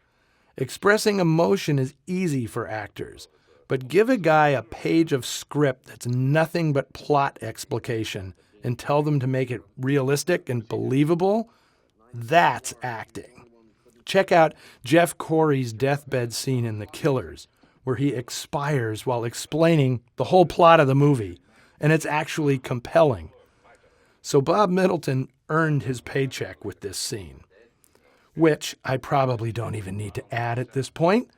Expressing emotion is easy for actors, but give a guy a page of script that's nothing but plot explication and tell them to make it realistic and believable, that's acting. Check out Jeff Corey's deathbed scene in The Killers, where he expires while explaining the whole plot of the movie, and it's actually compelling. So Bob Middleton earned his paycheck with this scene, which I probably don't even need to add at this point,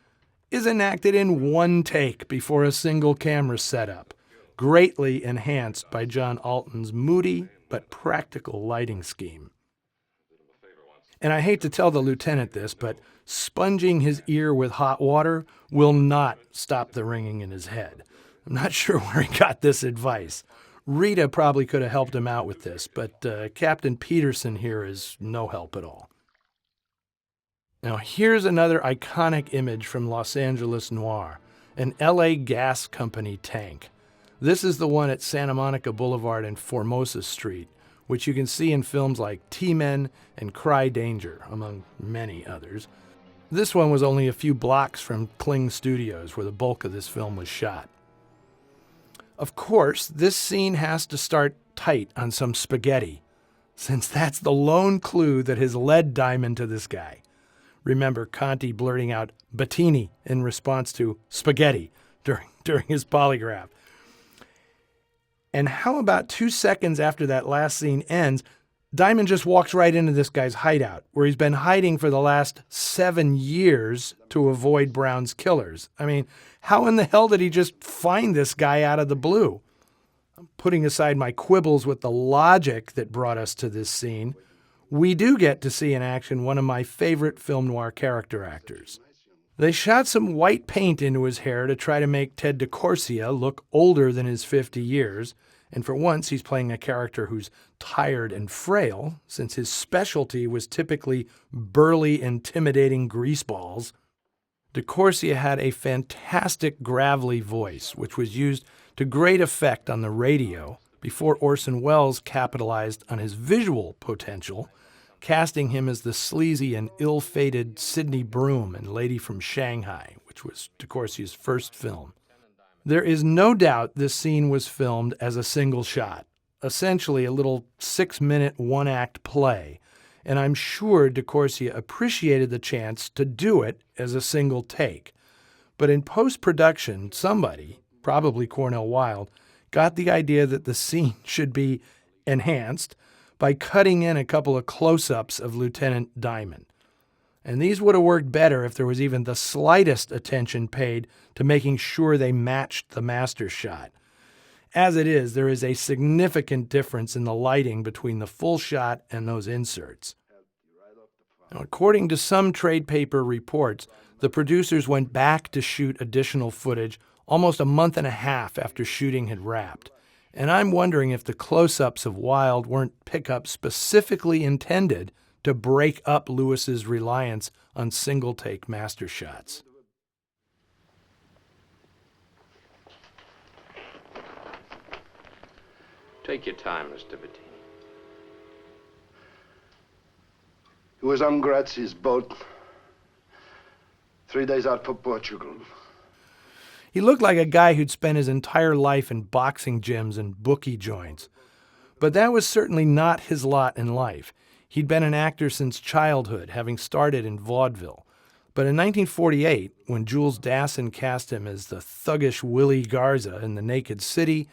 is enacted in one take before a single camera setup, greatly enhanced by John Alton's moody but practical lighting scheme. And I hate to tell the lieutenant this, but sponging his ear with hot water will not stop the ringing in his head. I'm not sure where he got this advice. Rita probably could have helped him out with this, but Captain Peterson here is no help at all. Now, here's another iconic image from Los Angeles noir, an LA Gas Company tank. This is the one at Santa Monica Boulevard and Formosa Street, which you can see in films like T-Men and Cry Danger, among many others. This one was only a few blocks from Kling Studios, where the bulk of this film was shot. Of course, this scene has to start tight on some spaghetti, since that's the lone clue that has led Diamond to this guy. Remember Conti blurting out Bettini in response to spaghetti during his polygraph. And how about 2 seconds after that last scene ends, Diamond just walks right into this guy's hideout, where he's been hiding for the last 7 years to avoid Brown's killers. I mean, how in the hell did he just find this guy out of the blue? I'm putting aside my quibbles with the logic that brought us to this scene. We do get to see in action one of my favorite film noir character actors. They shot some white paint into his hair to try to make Ted DeCorsia look older than his 50 years, and for once he's playing a character who's tired and frail, since his specialty was typically burly, intimidating greaseballs. DeCorsia had a fantastic gravelly voice, which was used to great effect on the radio before Orson Welles capitalized on his visual potential, casting him as the sleazy and ill-fated Sidney Broom in Lady from Shanghai, which was DeCorsia's first film. There is no doubt this scene was filmed as a single shot, essentially a little 6-minute one-act play, and I'm sure DeCorsia appreciated the chance to do it as a single take. But in post-production, somebody, probably Cornel Wilde, got the idea that the scene should be enhanced by cutting in a couple of close-ups of Lieutenant Diamond. And these would have worked better if there was even the slightest attention paid to making sure they matched the master shot. As it is, there is a significant difference in the lighting between the full shot and those inserts. Now, according to some trade paper reports, the producers went back to shoot additional footage almost a month and a half after shooting had wrapped. And I'm wondering if the close-ups of Wilde weren't pickups specifically intended to break up Lewis's reliance on single-take master shots. Take your time, Mr. Bettini. He was on Grazi's boat. 3 days out for Portugal. He looked like a guy who'd spent his entire life in boxing gyms and bookie joints. But that was certainly not his lot in life. He'd been an actor since childhood, having started in vaudeville. But in 1948, when Jules Dassin cast him as the thuggish Willie Garza in The Naked City,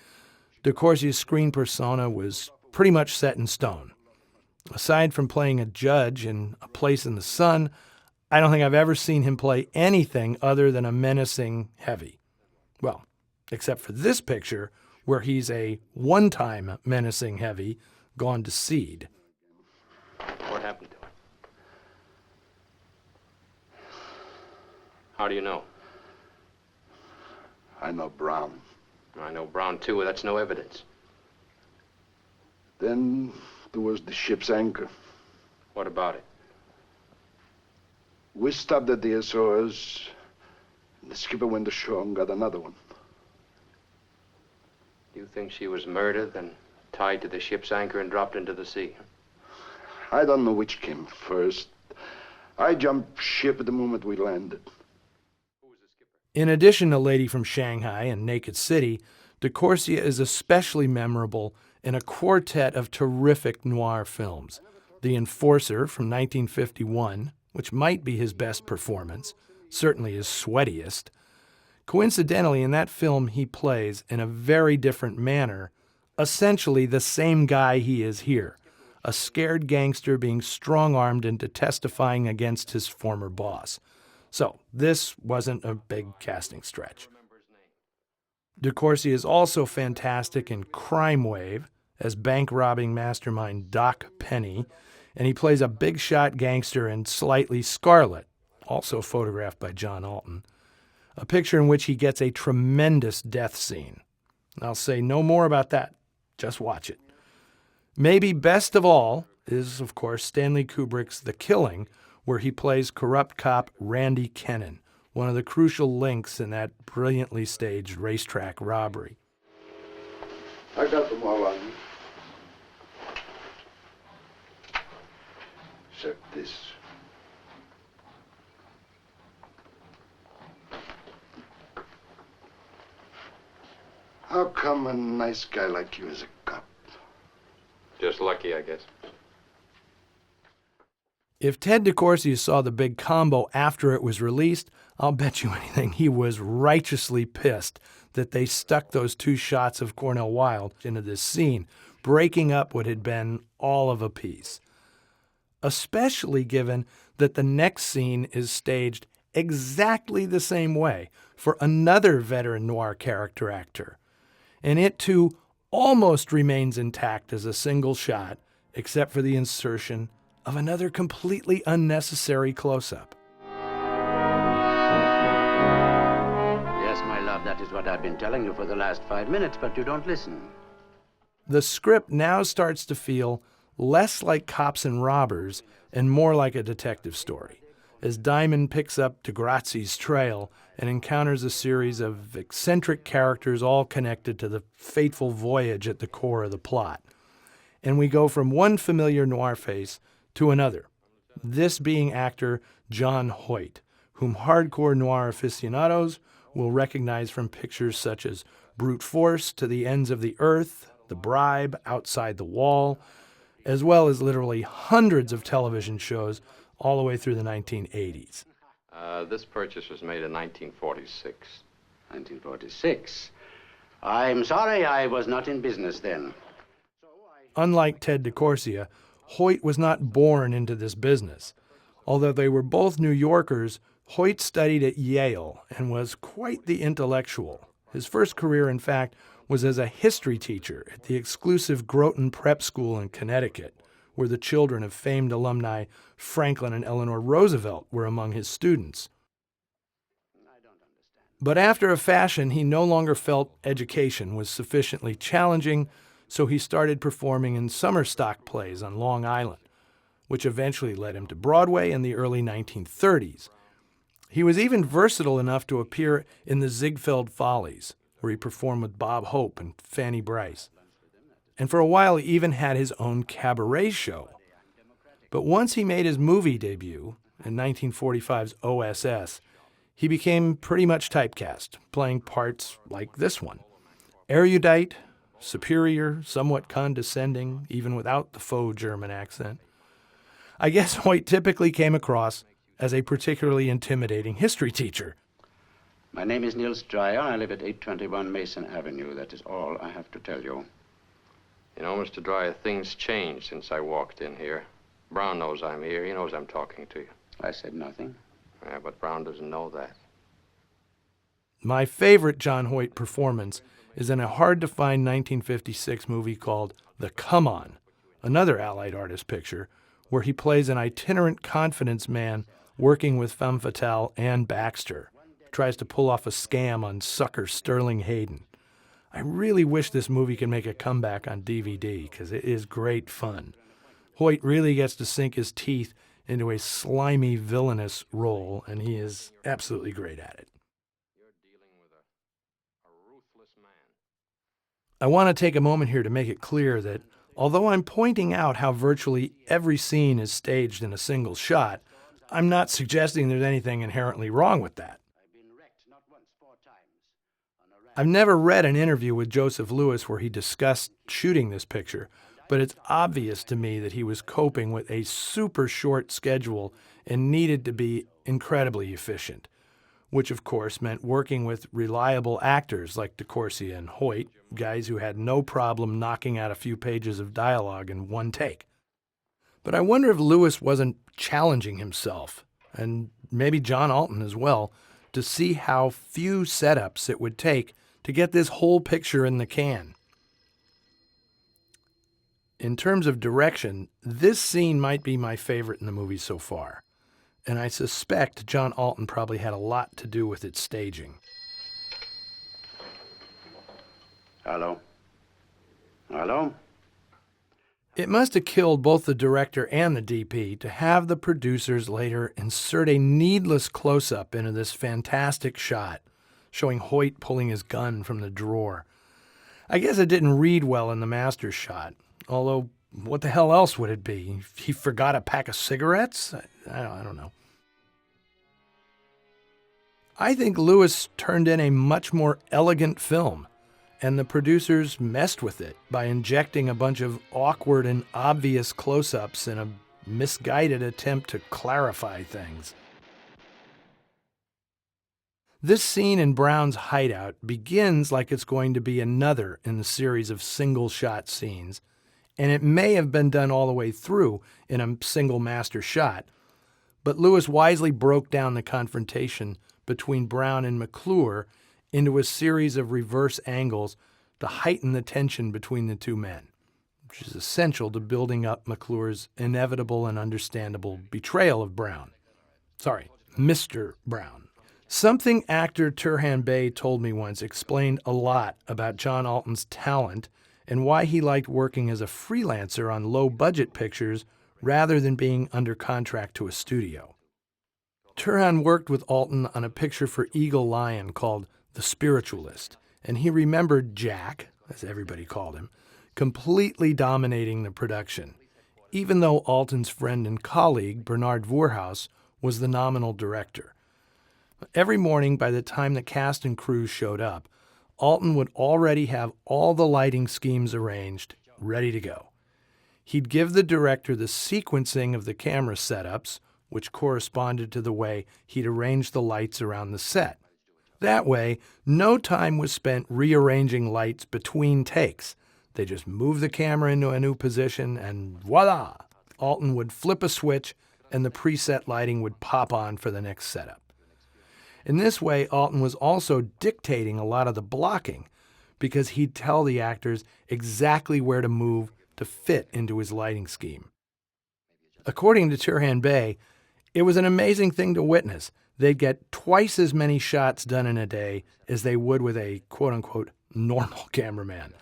DeCorsia's screen persona was pretty much set in stone. Aside from playing a judge in A Place in the Sun, I don't think I've ever seen him play anything other than a menacing heavy. Well, except for this picture, where he's a one-time menacing heavy gone to seed. What happened to him? How do you know? I know Brown. I know Brown, too. That's no evidence. Then there was the ship's anchor. What about it? We stopped at the Azores. The skipper went ashore and got another one. You think she was murdered, then tied to the ship's anchor and dropped into the sea? I don't know which came first. I jumped ship at the moment we landed. In addition to Lady from Shanghai and Naked City, DeCorsia is especially memorable in a quartet of terrific noir films. The Enforcer from 1951, which might be his best performance, certainly his sweatiest. Coincidentally, in that film, he plays, in a very different manner, essentially the same guy he is here, a scared gangster being strong-armed into testifying against his former boss. So this wasn't a big casting stretch. DeCorsia is also fantastic in Crime Wave as bank-robbing mastermind Doc Penny, and he plays a big-shot gangster in Slightly Scarlet, also photographed by John Alton, a picture in which he gets a tremendous death scene. I'll say no more about that. Just watch it. Maybe best of all is, of course, Stanley Kubrick's The Killing, where he plays corrupt cop Randy Kennan, one of the crucial links in that brilliantly staged racetrack robbery. I got them all on me. Except this. How come a nice guy like you is a cop? Just lucky, I guess. If Ted DeCorsia saw the big combo after it was released, I'll bet you anything he was righteously pissed that they stuck those two shots of Cornel Wilde into this scene, breaking up what had been all of a piece. Especially given that the next scene is staged exactly the same way for another veteran noir character actor. And it too almost remains intact as a single shot, except for the insertion of another completely unnecessary close-up. Yes, my love, that is what I've been telling you for the last 5 minutes, but you don't listen. The script now starts to feel less like Cops and Robbers and more like a detective story, as Diamond picks up Degrazi's trail and encounters a series of eccentric characters all connected to the fateful voyage at the core of the plot. And we go from one familiar noir face to another, this being actor John Hoyt, whom hardcore noir aficionados will recognize from pictures such as Brute Force, To the Ends of the Earth, The Bribe, Outside the Wall, as well as literally hundreds of television shows all the way through the 1980s. This purchase was made in 1946. 1946? I'm sorry I was not in business then. Unlike Ted DeCorsia, Hoyt was not born into this business. Although they were both New Yorkers, Hoyt studied at Yale and was quite the intellectual. His first career, in fact, was as a history teacher at the exclusive Groton Prep School in Connecticut, where the children of famed alumni Franklin and Eleanor Roosevelt were among his students. But after a fashion, he no longer felt education was sufficiently challenging, so he started performing in summer stock plays on Long Island, which eventually led him to Broadway in the early 1930s. He was even versatile enough to appear in the Ziegfeld Follies, where he performed with Bob Hope and Fanny Brice. And for a while, he even had his own cabaret show. But once he made his movie debut, in 1945's OSS, he became pretty much typecast, playing parts like this one. Erudite, superior, somewhat condescending, even without the faux German accent. I guess Hoyt typically came across as a particularly intimidating history teacher. My name is Niels Dreyer. I live at 821 Mason Avenue. That is all I have to tell you. You know, Mr. Dreyer, things changed since I walked in here. Brown knows I'm here. He knows I'm talking to you. I said nothing. Yeah, but Brown doesn't know that. My favorite John Hoyt performance is in a hard-to-find 1956 movie called The Come On, another Allied artist picture, where he plays an itinerant confidence man working with femme fatale Anne Baxter, tries to pull off a scam on sucker Sterling Hayden. I really wish this movie could make a comeback on DVD, because it is great fun. Hoyt really gets to sink his teeth into a slimy, villainous role, and he is absolutely great at it. I want to take a moment here to make it clear that although I'm pointing out how virtually every scene is staged in a single shot, I'm not suggesting there's anything inherently wrong with that. I've never read an interview with Joseph Lewis where he discussed shooting this picture, but it's obvious to me that he was coping with a super short schedule and needed to be incredibly efficient, which of course meant working with reliable actors like DeCorsia and Hoyt, guys who had no problem knocking out a few pages of dialogue in one take. But I wonder if Lewis wasn't challenging himself, and maybe John Alton as well, to see how few setups it would take to get this whole picture in the can. In terms of direction, this scene might be my favorite in the movie so far, and I suspect John Alton probably had a lot to do with its staging. Hello? Hello? It must have killed both the director and the DP to have the producers later insert a needless close-up into this fantastic shot, showing Hoyt pulling his gun from the drawer. I guess it didn't read well in the master shot, although what the hell else would it be? He forgot a pack of cigarettes? I don't know. I think Lewis turned in a much more elegant film, and the producers messed with it by injecting a bunch of awkward and obvious close-ups in a misguided attempt to clarify things. This scene in Brown's hideout begins like it's going to be another in the series of single-shot scenes, and it may have been done all the way through in a single master shot, but Lewis wisely broke down the confrontation between Brown and McClure into a series of reverse angles to heighten the tension between the two men, which is essential to building up McClure's inevitable and understandable betrayal of Brown. Sorry, Mr. Brown. Something actor Turhan Bey told me once explained a lot about John Alton's talent and why he liked working as a freelancer on low-budget pictures rather than being under contract to a studio. Turhan worked with Alton on a picture for Eagle Lion called The Spiritualist, and he remembered Jack, as everybody called him, completely dominating the production, even though Alton's friend and colleague, Bernard Voorhouse, was the nominal director. Every morning, by the time the cast and crew showed up, Alton would already have all the lighting schemes arranged, ready to go. He'd give the director the sequencing of the camera setups, which corresponded to the way he'd arranged the lights around the set. That way, no time was spent rearranging lights between takes. They just moved the camera into a new position, and voila! Alton would flip a switch, and the preset lighting would pop on for the next setup. In this way, Alton was also dictating a lot of the blocking because he'd tell the actors exactly where to move to fit into his lighting scheme. According to Turhan Bey, it was an amazing thing to witness. They'd get twice as many shots done in a day as they would with a quote-unquote normal cameraman.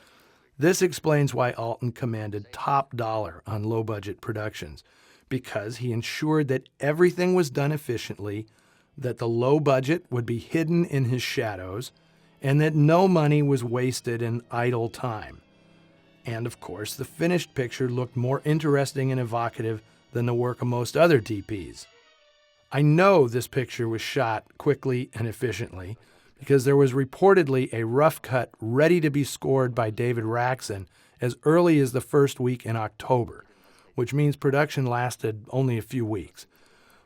This explains why Alton commanded top dollar on low-budget productions, because he ensured that everything was done efficiently, that the low budget would be hidden in his shadows, and that no money was wasted in idle time. And of course, the finished picture looked more interesting and evocative than the work of most other DPs. I know this picture was shot quickly and efficiently because there was reportedly a rough cut ready to be scored by David Raxon as early as the first week in October, which means production lasted only a few weeks.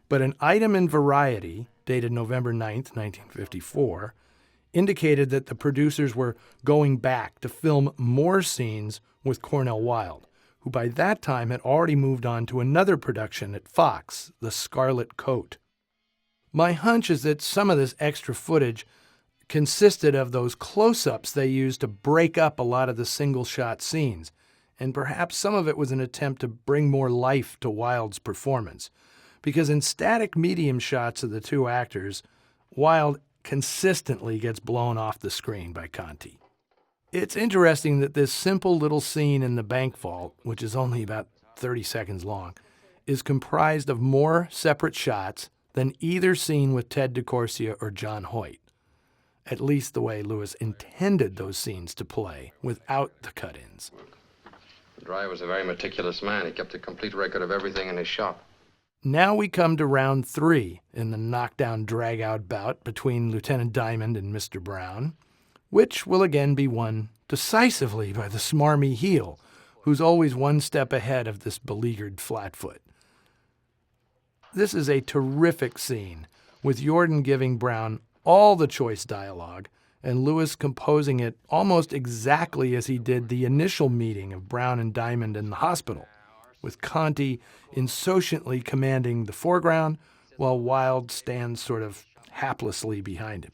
But an item in Variety, dated November 9th, 1954, indicated that the producers were going back to film more scenes with Cornel Wilde, who by that time had already moved on to another production at Fox, The Scarlet Coat. My hunch is that some of this extra footage consisted of those close-ups they used to break up a lot of the single-shot scenes, and perhaps some of it was an attempt to bring more life to Wilde's performance, because in static medium shots of the two actors, Wilde consistently gets blown off the screen by Conti. It's interesting that this simple little scene in the bank vault, which is only about 30 seconds long, is comprised of more separate shots than either scene with Ted DeCorsia or John Hoyt. At least the way Lewis intended those scenes to play without the cut-ins. Dry was a very meticulous man. He kept a complete record of everything in his shop. Now we come to round 3 in the knockdown drag-out bout between Lieutenant Diamond and Mr. Brown, which will again be won decisively by the smarmy heel, who's always one step ahead of this beleaguered Flatfoot. This is a terrific scene, with Yordan giving Brown all the choice dialogue and Lewis composing it almost exactly as he did the initial meeting of Brown and Diamond in the hospital, with Conti insouciantly commanding the foreground while Wilde stands sort of haplessly behind him.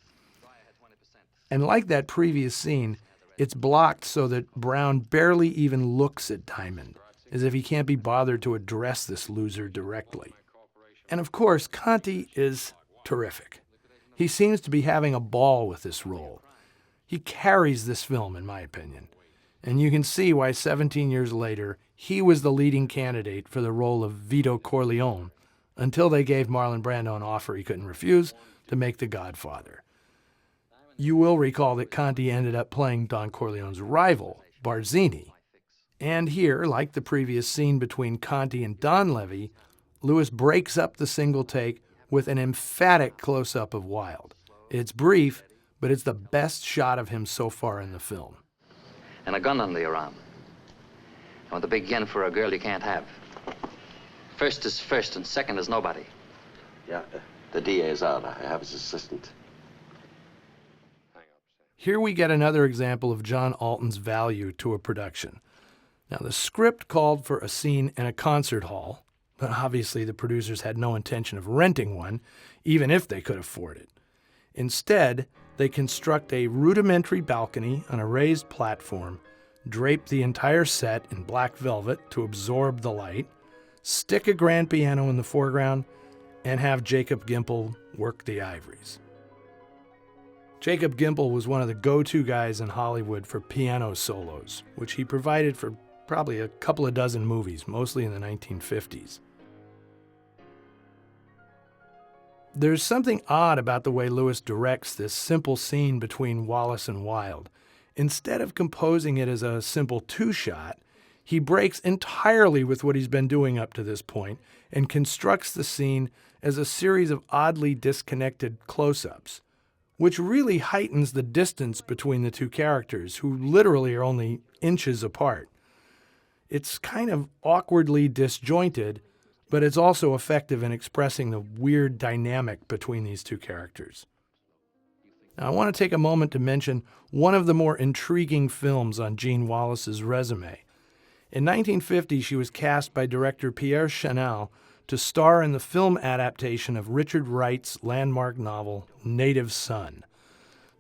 And like that previous scene, it's blocked so that Brown barely even looks at Diamond, as if he can't be bothered to address this loser directly. And of course, Conti is terrific. He seems to be having a ball with this role. He carries this film, in my opinion. And you can see why 17 years later, he was the leading candidate for the role of Vito Corleone, until they gave Marlon Brando an offer he couldn't refuse to make The Godfather. You will recall that Conti ended up playing Don Corleone's rival, Barzini. And here, like the previous scene between Conti and Donlevy, Lewis breaks up the single take with an emphatic close-up of Wilde. It's brief, but it's the best shot of him so far in the film. And a gun under your arm. I want the big gun for a girl you can't have. First is first and second is nobody. Yeah, the DA is out. I have his assistant. Here we get another example of John Alton's value to a production. Now, the script called for a scene in a concert hall, but obviously the producers had no intention of renting one, even if they could afford it. Instead, they construct a rudimentary balcony on a raised platform, drape the entire set in black velvet to absorb the light, stick a grand piano in the foreground, and have Jacob Gimple work the ivories. Jacob Gimple was one of the go-to guys in Hollywood for piano solos, which he provided for probably a couple of dozen movies, mostly in the 1950s. There's something odd about the way Lewis directs this simple scene between Wallace and Wilde. Instead of composing it as a simple two-shot, he breaks entirely with what he's been doing up to this point and constructs the scene as a series of oddly disconnected close-ups, which really heightens the distance between the two characters, who literally are only inches apart. It's kind of awkwardly disjointed, but it's also effective in expressing the weird dynamic between these two characters. Now, I want to take a moment to mention one of the more intriguing films on Jean Wallace's resume. In 1950, she was cast by director Pierre Chanel to star in the film adaptation of Richard Wright's landmark novel, Native Son.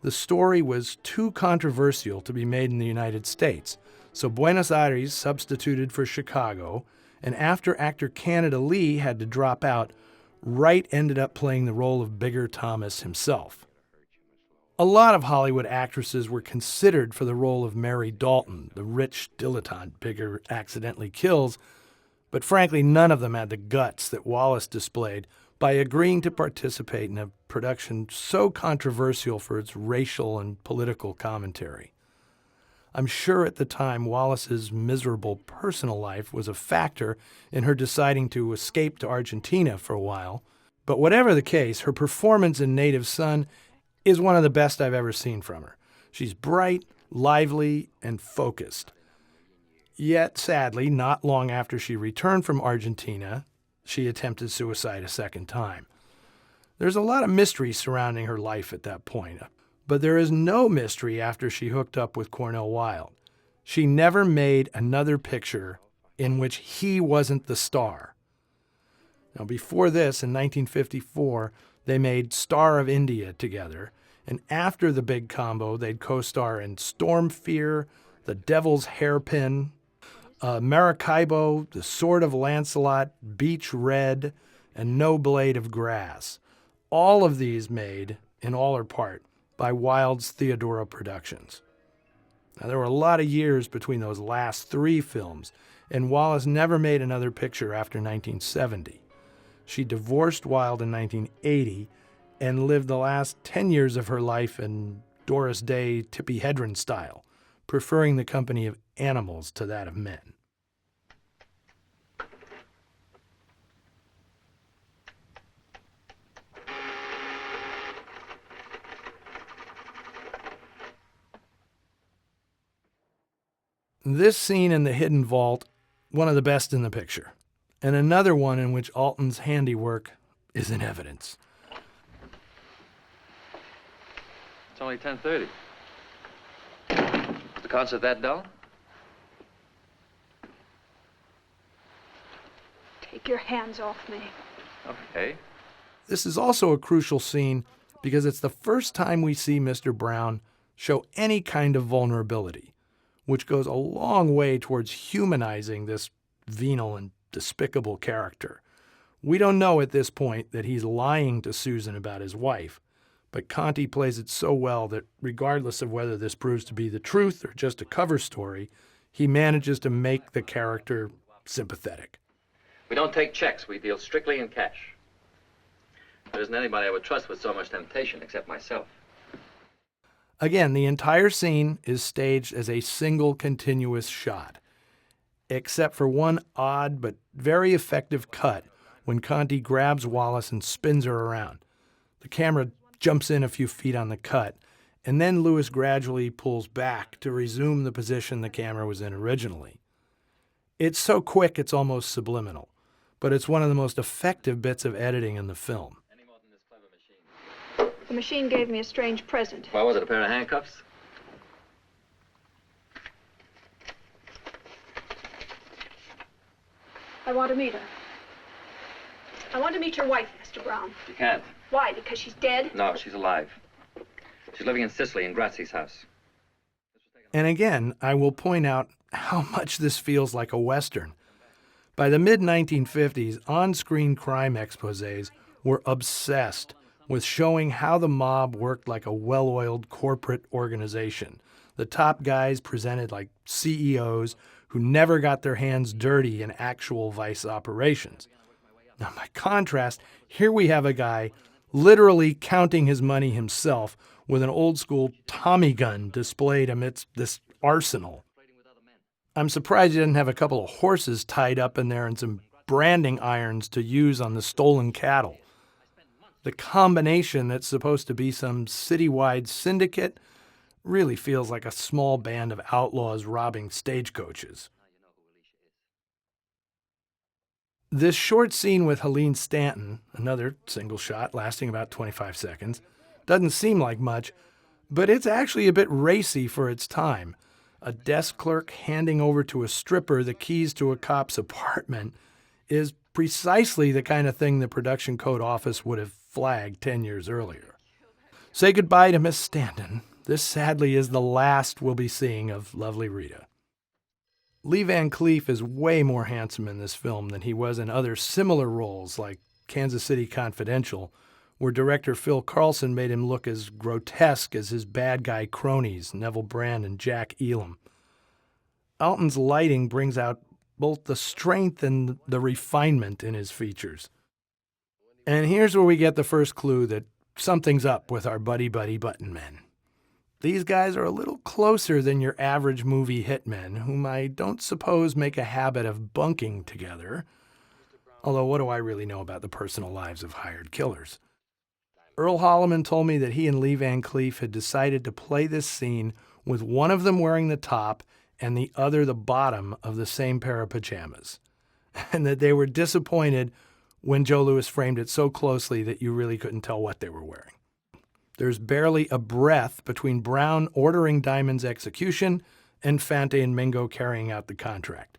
The story was too controversial to be made in the United States, so Buenos Aires substituted for Chicago, and after actor Canada Lee had to drop out, Wright ended up playing the role of Bigger Thomas himself. A lot of Hollywood actresses were considered for the role of Mary Dalton, the rich dilettante Bigger accidentally kills, but frankly, none of them had the guts that Wallace displayed by agreeing to participate in a production so controversial for its racial and political commentary. I'm sure at the time Wallace's miserable personal life was a factor in her deciding to escape to Argentina for a while, but whatever the case, her performance in Native Son is one of the best I've ever seen from her. She's bright, lively, and focused. Yet, sadly, not long after she returned from Argentina, she attempted suicide a second time. There's a lot of mystery surrounding her life at that point, but there is no mystery after she hooked up with Cornel Wilde. She never made another picture in which he wasn't the star. Now, before this, in 1954, they made Star of India together, and after the big combo, they'd co-star in Storm Fear, The Devil's Hairpin, Maracaibo, The Sword of Lancelot, Beach Red, and No Blade of Grass. All of these made, in all or part, by Wilde's Theodora Productions. Now, there were a lot of years between those last three films, and Wallace never made another picture after 1970. She divorced Wilde in 1980 and lived the last 10 years of her life in Doris Day, Tippi Hedren style, preferring the company of animals to that of men. This scene in the hidden vault, one of the best in the picture, and another one in which Alton's handiwork is in evidence. It's only 10:30. Is the concert that dull? Take your hands off me. Okay. This is also a crucial scene because it's the first time we see Mr. Brown show any kind of vulnerability, which goes a long way towards humanizing this venal and despicable character. We don't know at this point that he's lying to Susan about his wife, but Conti plays it so well that regardless of whether this proves to be the truth or just a cover story, he manages to make the character sympathetic. We don't take checks. We deal strictly in cash. There isn't anybody I would trust with so much temptation except myself. Again, the entire scene is staged as a single continuous shot, except for one odd but very effective cut when Conti grabs Wallace and spins her around. The camera jumps in a few feet on the cut, and then Lewis gradually pulls back to resume the position the camera was in originally. It's so quick it's almost subliminal, but it's one of the most effective bits of editing in the film. The machine gave me a strange present. What was it, a pair of handcuffs? I want to meet her. I want to meet your wife, Mr. Brown. You can't. Why? Because she's dead? No, she's alive. She's living in Sicily in Grazi's house. And again, I will point out how much this feels like a Western. By the mid-1950s, on-screen crime exposés were obsessed with showing how the mob worked like a well-oiled corporate organization. The top guys presented like CEOs who never got their hands dirty in actual vice operations. Now, by contrast, here we have a guy literally counting his money himself with an old-school Tommy gun displayed amidst this arsenal. I'm surprised he didn't have a couple of horses tied up in there and some branding irons to use on the stolen cattle. The combination that's supposed to be some citywide syndicate really feels like a small band of outlaws robbing stagecoaches. This short scene with Helene Stanton, another single shot lasting about 25 seconds, doesn't seem like much, but it's actually a bit racy for its time. A desk clerk handing over to a stripper the keys to a cop's apartment is precisely the kind of thing the production code office would have flagged 10 years earlier. Say goodbye to Miss Stanton. This sadly is the last we'll be seeing of lovely Rita. Lee Van Cleef is way more handsome in this film than he was in other similar roles like Kansas City Confidential, where director Phil Carlson made him look as grotesque as his bad guy cronies, Neville Brand and Jack Elam. Alton's lighting brings out both the strength and the refinement in his features. And here's where we get the first clue that something's up with our buddy-buddy button men. These guys are a little closer than your average movie hitmen, whom I don't suppose make a habit of bunking together. Although what do I really know about the personal lives of hired killers? Earl Holliman told me that he and Lee Van Cleef had decided to play this scene with one of them wearing the top and the other the bottom of the same pair of pajamas, and that they were disappointed when Joe Louis framed it so closely that you really couldn't tell what they were wearing. There's barely a breath between Brown ordering Diamond's execution and Fante and Mingo carrying out the contract,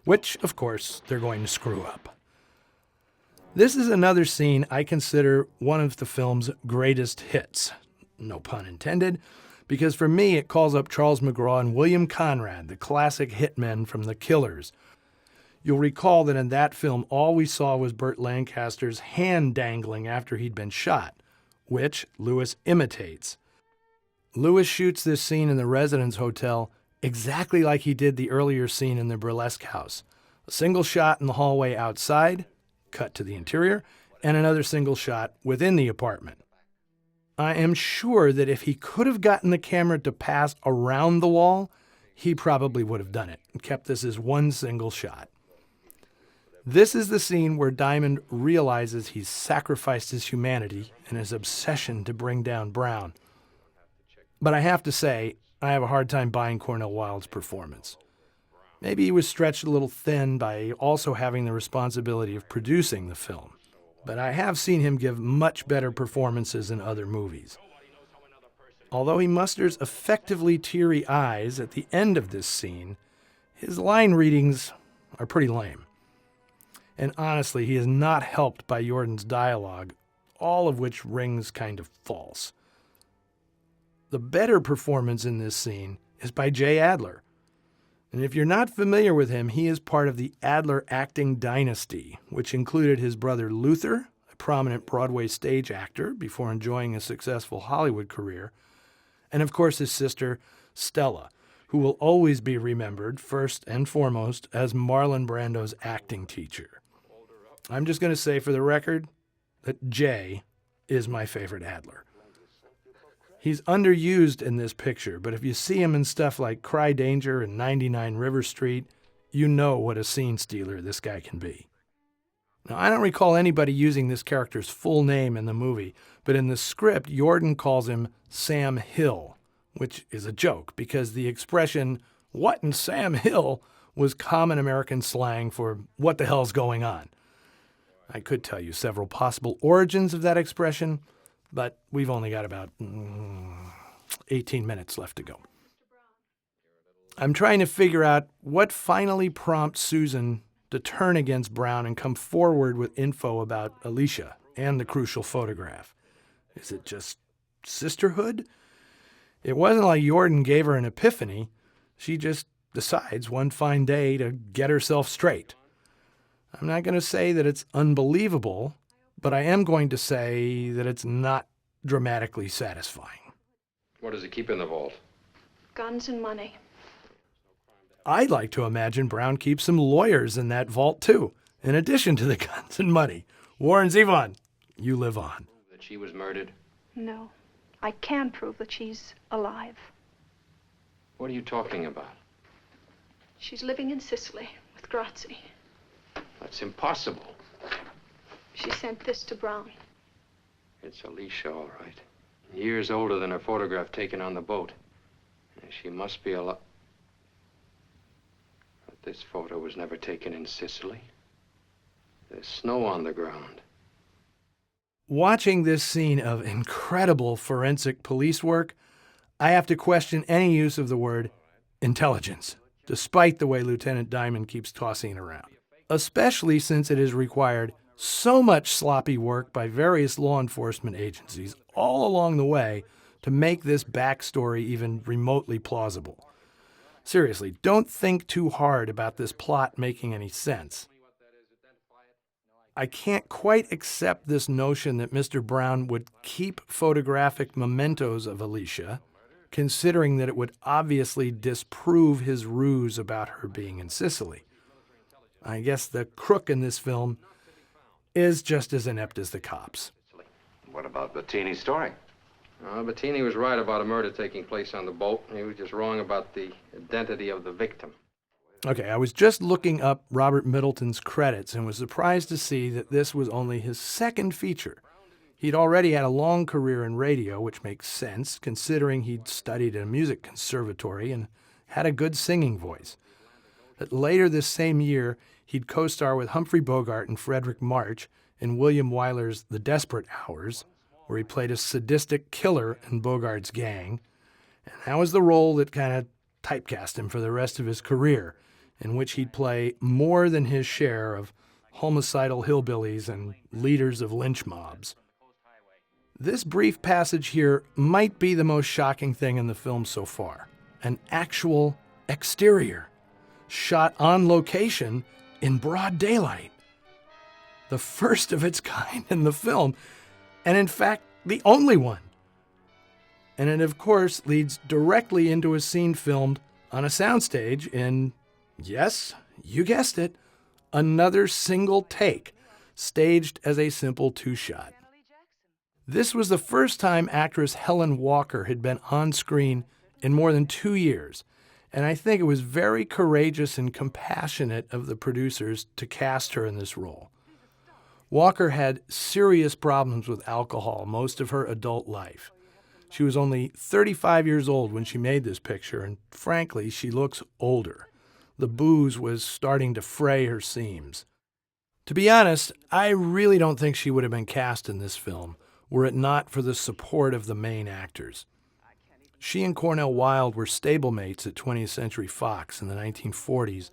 which, of course, they're going to screw up. This is another scene I consider one of the film's greatest hits, no pun intended, because for me it calls up Charles McGraw and William Conrad, the classic hitmen from The Killers. You'll recall that in that film all we saw was Burt Lancaster's hand dangling after he'd been shot, which Lewis imitates. Lewis shoots this scene in the Residence Hotel exactly like he did the earlier scene in the Burlesque House. A single shot in the hallway outside, cut to the interior, and another single shot within the apartment. I am sure that if he could have gotten the camera to pass around the wall, he probably would have done it and kept this as one single shot. This is the scene where Diamond realizes he's sacrificed his humanity in his obsession to bring down Brown. But I have to say, I have a hard time buying Cornel Wilde's performance. Maybe he was stretched a little thin by also having the responsibility of producing the film, but I have seen him give much better performances in other movies. Although he musters effectively teary eyes at the end of this scene, his line readings are pretty lame. And honestly, he is not helped by Yordan's dialogue, all of which rings kind of false. The better performance in this scene is by Jay Adler. And if you're not familiar with him, he is part of the Adler acting dynasty, which included his brother Luther, a prominent Broadway stage actor before enjoying a successful Hollywood career, and of course his sister Stella, who will always be remembered first and foremost as Marlon Brando's acting teacher. I'm just going to say for the record that Jay is my favorite Adler. He's underused in this picture, but if you see him in stuff like Cry Danger and 99 River Street, you know what a scene stealer this guy can be. Now, I don't recall anybody using this character's full name in the movie, but in the script, Yordan calls him Sam Hill, which is a joke because the expression, "What in Sam Hill?" was common American slang for what the hell's going on. I could tell you several possible origins of that expression, but we've only got about 18 minutes left to go. I'm trying to figure out what finally prompts Susan to turn against Brown and come forward with info about Alicia and the crucial photograph. Is it just sisterhood? It wasn't like Yordan gave her an epiphany. She just decides one fine day to get herself straight. I'm not going to say that it's unbelievable, but I am going to say that it's not dramatically satisfying. What does he keep in the vault? Guns and money. I'd like to imagine Brown keeps some lawyers in that vault, too, in addition to the guns and money. Warren Zevon, you live on. That she was murdered? No, I can prove that she's alive. What are you talking about? She's living in Sicily with Grazi. That's impossible. She sent this to Brown. It's Alicia, all right. Years older than her photograph taken on the boat. She must be alive. But this photo was never taken in Sicily. There's snow on the ground. Watching this scene of incredible forensic police work, I have to question any use of the word intelligence, despite the way Lieutenant Diamond keeps tossing it around, especially since it has required so much sloppy work by various law enforcement agencies all along the way to make this backstory even remotely plausible. Seriously, don't think too hard about this plot making any sense. I can't quite accept this notion that Mr. Brown would keep photographic mementos of Alicia, considering that it would obviously disprove his ruse about her being in Sicily. I guess the crook in this film is just as inept as the cops. What about Bettini's story? Bettini was right about a murder taking place on the boat. He was just wrong about the identity of the victim. Okay, I was just looking up Robert Middleton's credits and was surprised to see that this was only his second feature. He'd already had a long career in radio, which makes sense, considering he'd studied at a music conservatory and had a good singing voice. But later this same year, he'd co-star with Humphrey Bogart and Frederick March in William Wyler's The Desperate Hours, where he played a sadistic killer in Bogart's gang. And that was the role that kind of typecast him for the rest of his career, in which he'd play more than his share of homicidal hillbillies and leaders of lynch mobs. This brief passage here might be the most shocking thing in the film so far. An actual exterior, shot on location in broad daylight. The first of its kind in the film, and in fact, the only one. And it, of course, leads directly into a scene filmed on a soundstage in, yes, you guessed it, another single take, staged as a simple two-shot. This was the first time actress Helen Walker had been on screen in more than 2 years, and I think it was very courageous and compassionate of the producers to cast her in this role. Walker had serious problems with alcohol most of her adult life. She was only 35 years old when she made this picture, and frankly, she looks older. The booze was starting to fray her seams. To be honest, I really don't think she would have been cast in this film were it not for the support of the main actors. She and Cornel Wilde were stablemates at 20th Century Fox in the 1940s,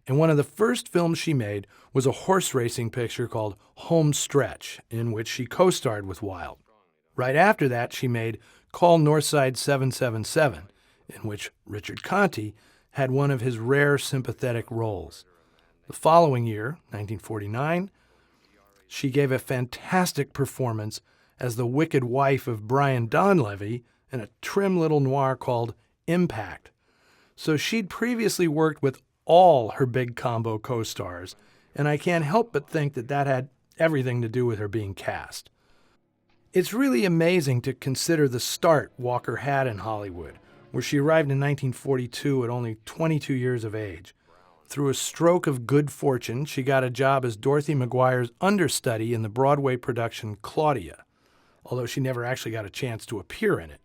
and one of the first films she made was a horse racing picture called Home Stretch, in which she co-starred with Wilde. Right after that, she made Call Northside 777, in which Richard Conte had one of his rare sympathetic roles. The following year, 1949, she gave a fantastic performance as the wicked wife of Brian Donlevy in a trim little noir called Impact. So she'd previously worked with all her big combo co-stars, and I can't help but think that that had everything to do with her being cast. It's really amazing to consider the start Walker had in Hollywood, where she arrived in 1942 at only 22 years of age. Through a stroke of good fortune, she got a job as Dorothy McGuire's understudy in the Broadway production Claudia, although she never actually got a chance to appear in it.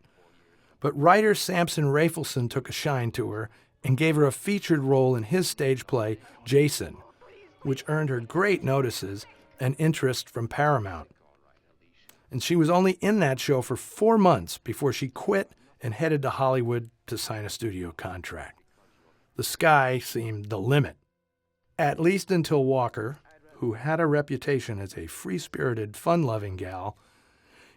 But writer Samson Rafelson took a shine to her and gave her a featured role in his stage play, Jason, which earned her great notices and interest from Paramount. And she was only in that show for 4 months before she quit and headed to Hollywood to sign a studio contract. The sky seemed the limit, at least until Walker, who had a reputation as a free-spirited, fun-loving gal,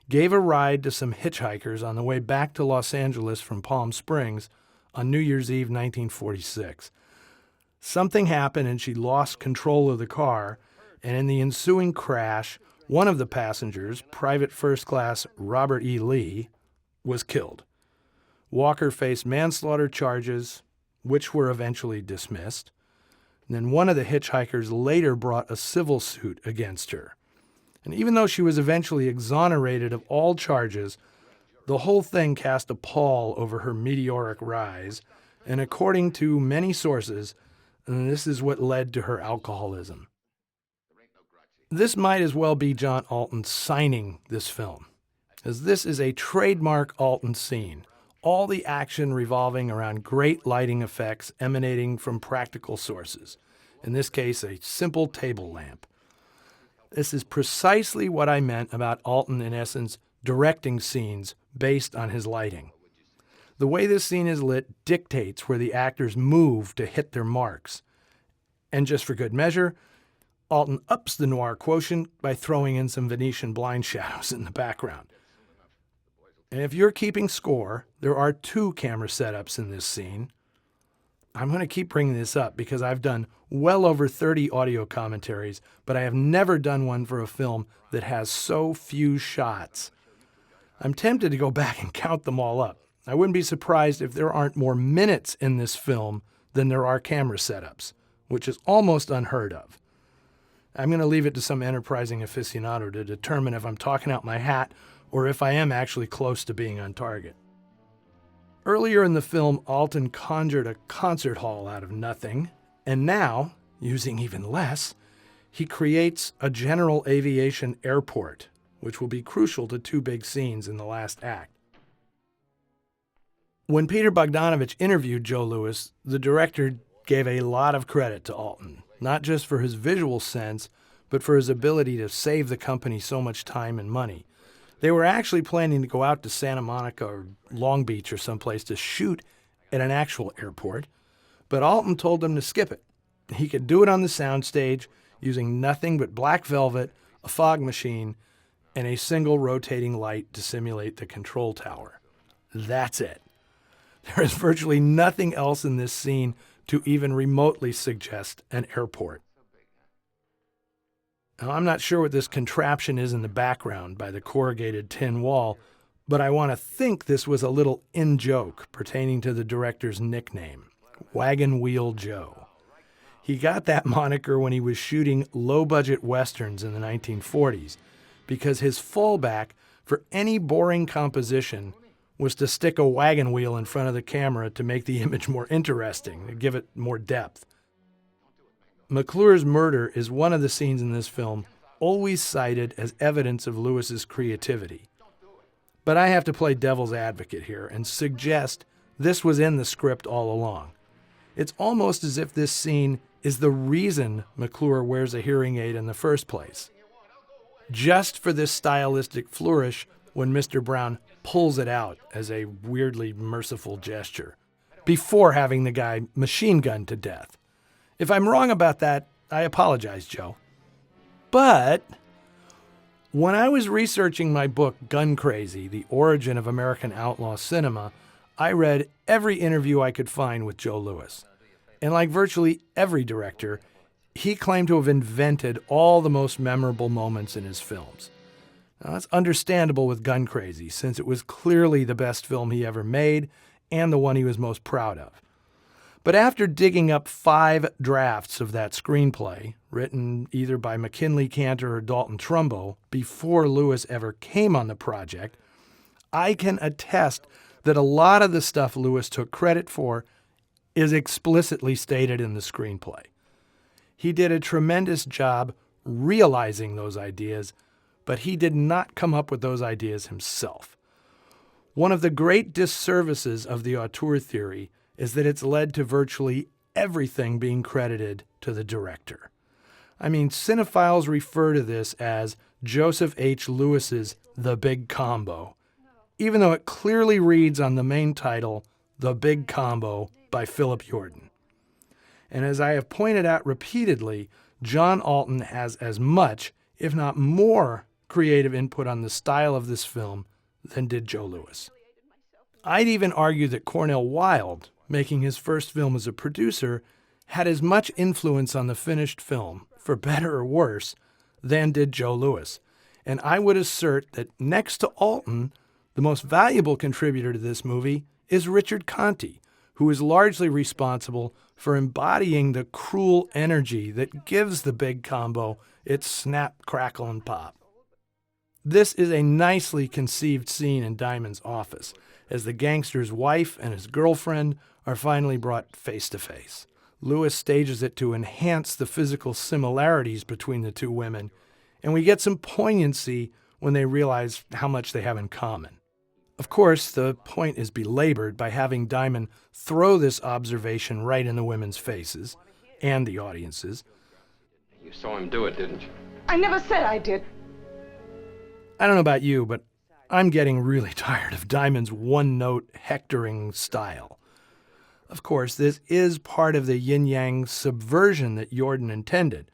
gave a ride to some hitchhikers on the way back to Los Angeles from Palm Springs on New Year's Eve 1946. Something happened and she lost control of the car, and in the ensuing crash, one of the passengers, Private First Class Robert E. Lee, was killed. Walker faced manslaughter charges, which were eventually dismissed. And then one of the hitchhikers later brought a civil suit against her. And even though she was eventually exonerated of all charges, the whole thing cast a pall over her meteoric rise, and according to many sources, this is what led to her alcoholism. This might as well be John Alton signing this film, as this is a trademark Alton scene, all the action revolving around great lighting effects emanating from practical sources, in this case a simple table lamp. This is precisely what I meant about Alton, in essence, directing scenes based on his lighting. The way this scene is lit dictates where the actors move to hit their marks. And just for good measure, Alton ups the noir quotient by throwing in some Venetian blind shadows in the background. And if you're keeping score, there are 2 camera setups in this scene. I'm going to keep bringing this up because I've done well over 30 audio commentaries, but I have never done one for a film that has so few shots. I'm tempted to go back and count them all up. I wouldn't be surprised if there aren't more minutes in this film than there are camera setups, which is almost unheard of. I'm going to leave it to some enterprising aficionado to determine if I'm talking out my hat or if I am actually close to being on target. Earlier in the film, Alton conjured a concert hall out of nothing, and now, using even less, he creates a general aviation airport, which will be crucial to 2 big scenes in the last act. When Peter Bogdanovich interviewed Joe Louis, the director gave a lot of credit to Alton, not just for his visual sense, but for his ability to save the company so much time and money. They were actually planning to go out to Santa Monica or Long Beach or someplace to shoot at an actual airport, but Alton told them to skip it. He could do it on the soundstage using nothing but black velvet, a fog machine, and a single rotating light to simulate the control tower. That's it. There is virtually nothing else in this scene to even remotely suggest an airport. Now, I'm not sure what this contraption is in the background by the corrugated tin wall, but I want to think this was a little in-joke pertaining to the director's nickname, Wagon Wheel Joe. He got that moniker when he was shooting low-budget westerns in the 1940s, because his fallback for any boring composition was to stick a wagon wheel in front of the camera to make the image more interesting, to give it more depth. McClure's murder is one of the scenes in this film always cited as evidence of Lewis's creativity. But I have to play devil's advocate here and suggest this was in the script all along. It's almost as if this scene is the reason McClure wears a hearing aid in the first place. Just for this stylistic flourish when Mr. Brown pulls it out as a weirdly merciful gesture, before having the guy machine gunned to death. If I'm wrong about that, I apologize, Joe. But when I was researching my book, Gun Crazy, The Origin of American Outlaw Cinema, I read every interview I could find with Joe Louis. And like virtually every director, he claimed to have invented all the most memorable moments in his films. Now, that's understandable with Gun Crazy, since it was clearly the best film he ever made and the one he was most proud of. But after digging up 5 drafts of that screenplay, written either by McKinley Cantor or Dalton Trumbo, before Louis ever came on the project, I can attest that a lot of the stuff Louis took credit for is explicitly stated in the screenplay. He did a tremendous job realizing those ideas, but he did not come up with those ideas himself. One of the great disservices of the auteur theory is that it's led to virtually everything being credited to the director. I mean, cinephiles refer to this as Joseph H. Lewis's The Big Combo, even though it clearly reads on the main title, The Big Combo by Philip Yordan. And as I have pointed out repeatedly, John Alton has as much, if not more, creative input on the style of this film than did Joe Lewis. I'd even argue that Cornel Wilde, making his first film as a producer, had as much influence on the finished film, for better or worse, than did Joe Lewis. And I would assert that next to Alton, the most valuable contributor to this movie is Richard Conte, who is largely responsible for embodying the cruel energy that gives The Big Combo its snap, crackle, and pop. This is a nicely conceived scene in Diamond's office, as the gangster's wife and his girlfriend are finally brought face to face. Lewis stages it to enhance the physical similarities between the two women, and we get some poignancy when they realize how much they have in common. Of course, the point is belabored by having Diamond throw this observation right in the women's faces, and the audience's. You saw him do it, didn't you? I never said I did. I don't know about you, but I'm getting really tired of Diamond's one-note hectoring style. Of course, this is part of the yin-yang subversion that Yordan intended.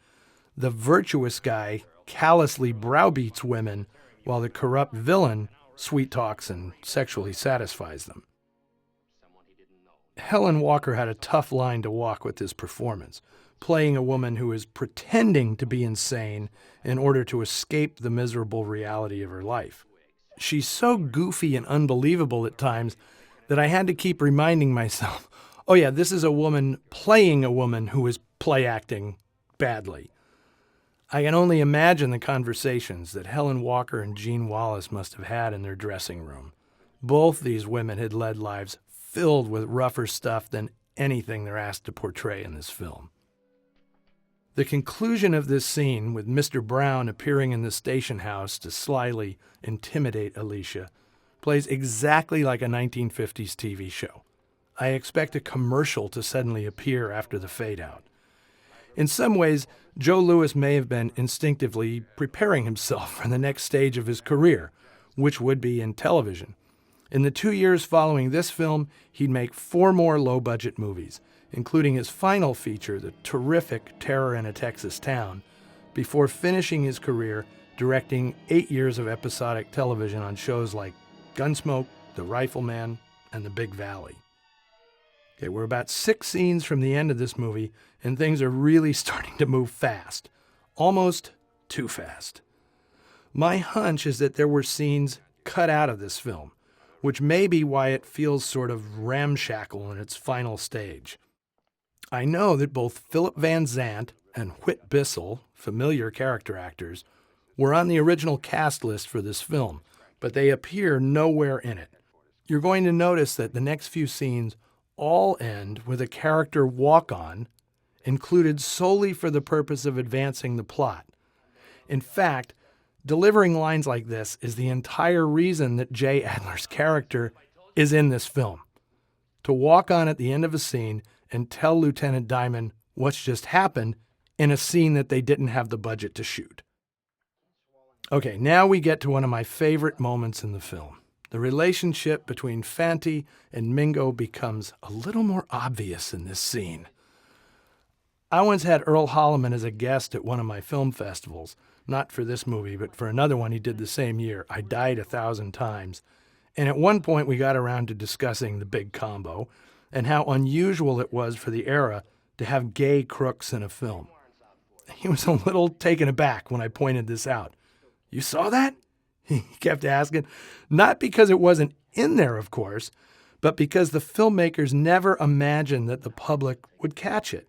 The virtuous guy callously browbeats women, while the corrupt villain sweet-talks and sexually satisfies them. Helen Walker had a tough line to walk with this performance, playing a woman who is pretending to be insane in order to escape the miserable reality of her life. She's so goofy and unbelievable at times that I had to keep reminding myself, oh yeah, this is a woman playing a woman who is play-acting badly. I can only imagine the conversations that Helen Walker and Jean Wallace must have had in their dressing room. Both these women had led lives filled with rougher stuff than anything they're asked to portray in this film. The conclusion of this scene, with Mr. Brown appearing in the station house to slyly intimidate Alicia, plays exactly like a 1950s TV show. I expect a commercial to suddenly appear after the fade-out. In some ways, Joe Lewis may have been instinctively preparing himself for the next stage of his career, which would be in television. In the 2 years following this film, he'd make 4 more low-budget movies, including his final feature, the terrific Terror in a Texas Town, before finishing his career directing 8 years of episodic television on shows like Gunsmoke, The Rifleman, and The Big Valley. Okay, we're about 6 scenes from the end of this movie, and things are really starting to move fast. Almost too fast. My hunch is that there were scenes cut out of this film, which may be why it feels sort of ramshackle in its final stage. I know that both Philip Van Zandt and Whit Bissell, familiar character actors, were on the original cast list for this film, but they appear nowhere in it. You're going to notice that the next few scenes all end with a character walk-on included solely for the purpose of advancing the plot. In fact, delivering lines like this is the entire reason that Jay Adler's character is in this film. To walk on at the end of a scene and tell Lieutenant Diamond what's just happened in a scene that they didn't have the budget to shoot. Okay, now we get to one of my favorite moments in the film. The relationship between Fanti and Mingo becomes a little more obvious in this scene. I once had Earl Holliman as a guest at one of my film festivals, not for this movie, but for another one he did the same year, I Died 1,000 Times. And at one point we got around to discussing The Big Combo and how unusual it was for the era to have gay crooks in a film. He was a little taken aback when I pointed this out. "You saw that?" He kept asking, not because it wasn't in there, of course, but because the filmmakers never imagined that the public would catch it.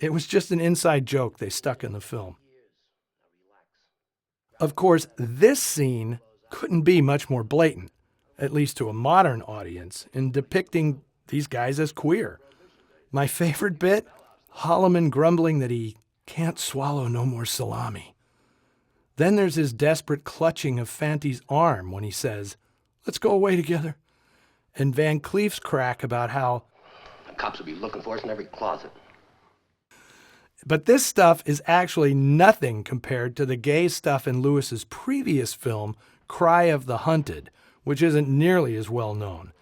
It was just an inside joke they stuck in the film. Of course, this scene couldn't be much more blatant, at least to a modern audience, in depicting these guys as queer. My favorite bit, Holliman grumbling that he can't swallow no more salami. Then there's his desperate clutching of Fanti's arm when he says, "Let's go away together." And Van Cleef's crack about how the cops will be looking for us in every closet. But this stuff is actually nothing compared to the gay stuff in Lewis's previous film, Cry of the Hunted, which isn't nearly as well known.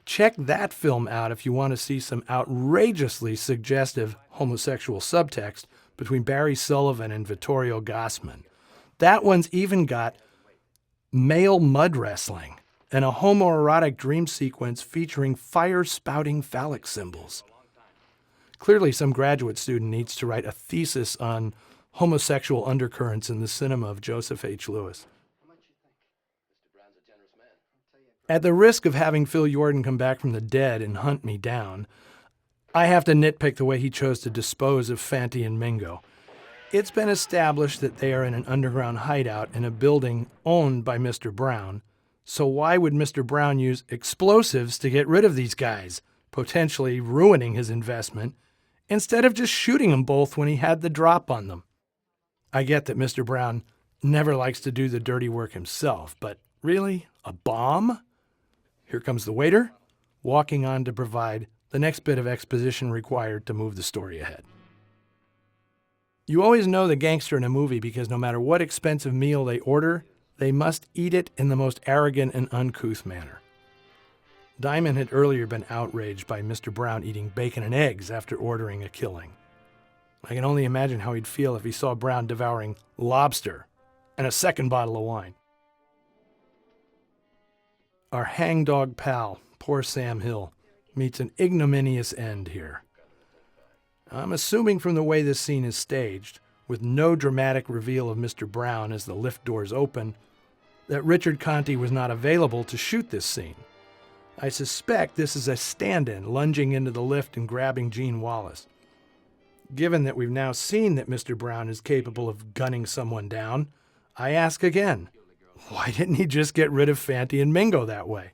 Check that film out if you want to see some outrageously suggestive homosexual subtext between Barry Sullivan and Vittorio Gassman. That one's even got male mud wrestling and a homoerotic dream sequence featuring fire-spouting phallic symbols. Clearly, some graduate student needs to write a thesis on homosexual undercurrents in the cinema of Joseph H. Lewis. At the risk of having Phil Yordan come back from the dead and hunt me down, I have to nitpick the way he chose to dispose of Fanti and Mingo. It's been established that they are in an underground hideout in a building owned by Mr. Brown, so why would Mr. Brown use explosives to get rid of these guys, potentially ruining his investment, instead of just shooting them both when he had the drop on them? I get that Mr. Brown never likes to do the dirty work himself, but really, a bomb? Here comes the waiter, walking on to provide the next bit of exposition required to move the story ahead. You always know the gangster in a movie because no matter what expensive meal they order, they must eat it in the most arrogant and uncouth manner. Diamond had earlier been outraged by Mr. Brown eating bacon and eggs after ordering a killing. I can only imagine how he'd feel if he saw Brown devouring lobster and a second bottle of wine. Our hangdog pal, poor Sam Hill, meets an ignominious end here. I'm assuming from the way this scene is staged, with no dramatic reveal of Mr. Brown as the lift doors open, that Richard Conte was not available to shoot this scene. I suspect this is a stand-in lunging into the lift and grabbing Gene Wallace. Given that we've now seen that Mr. Brown is capable of gunning someone down, I ask again, why didn't he just get rid of Fanti and Mingo that way?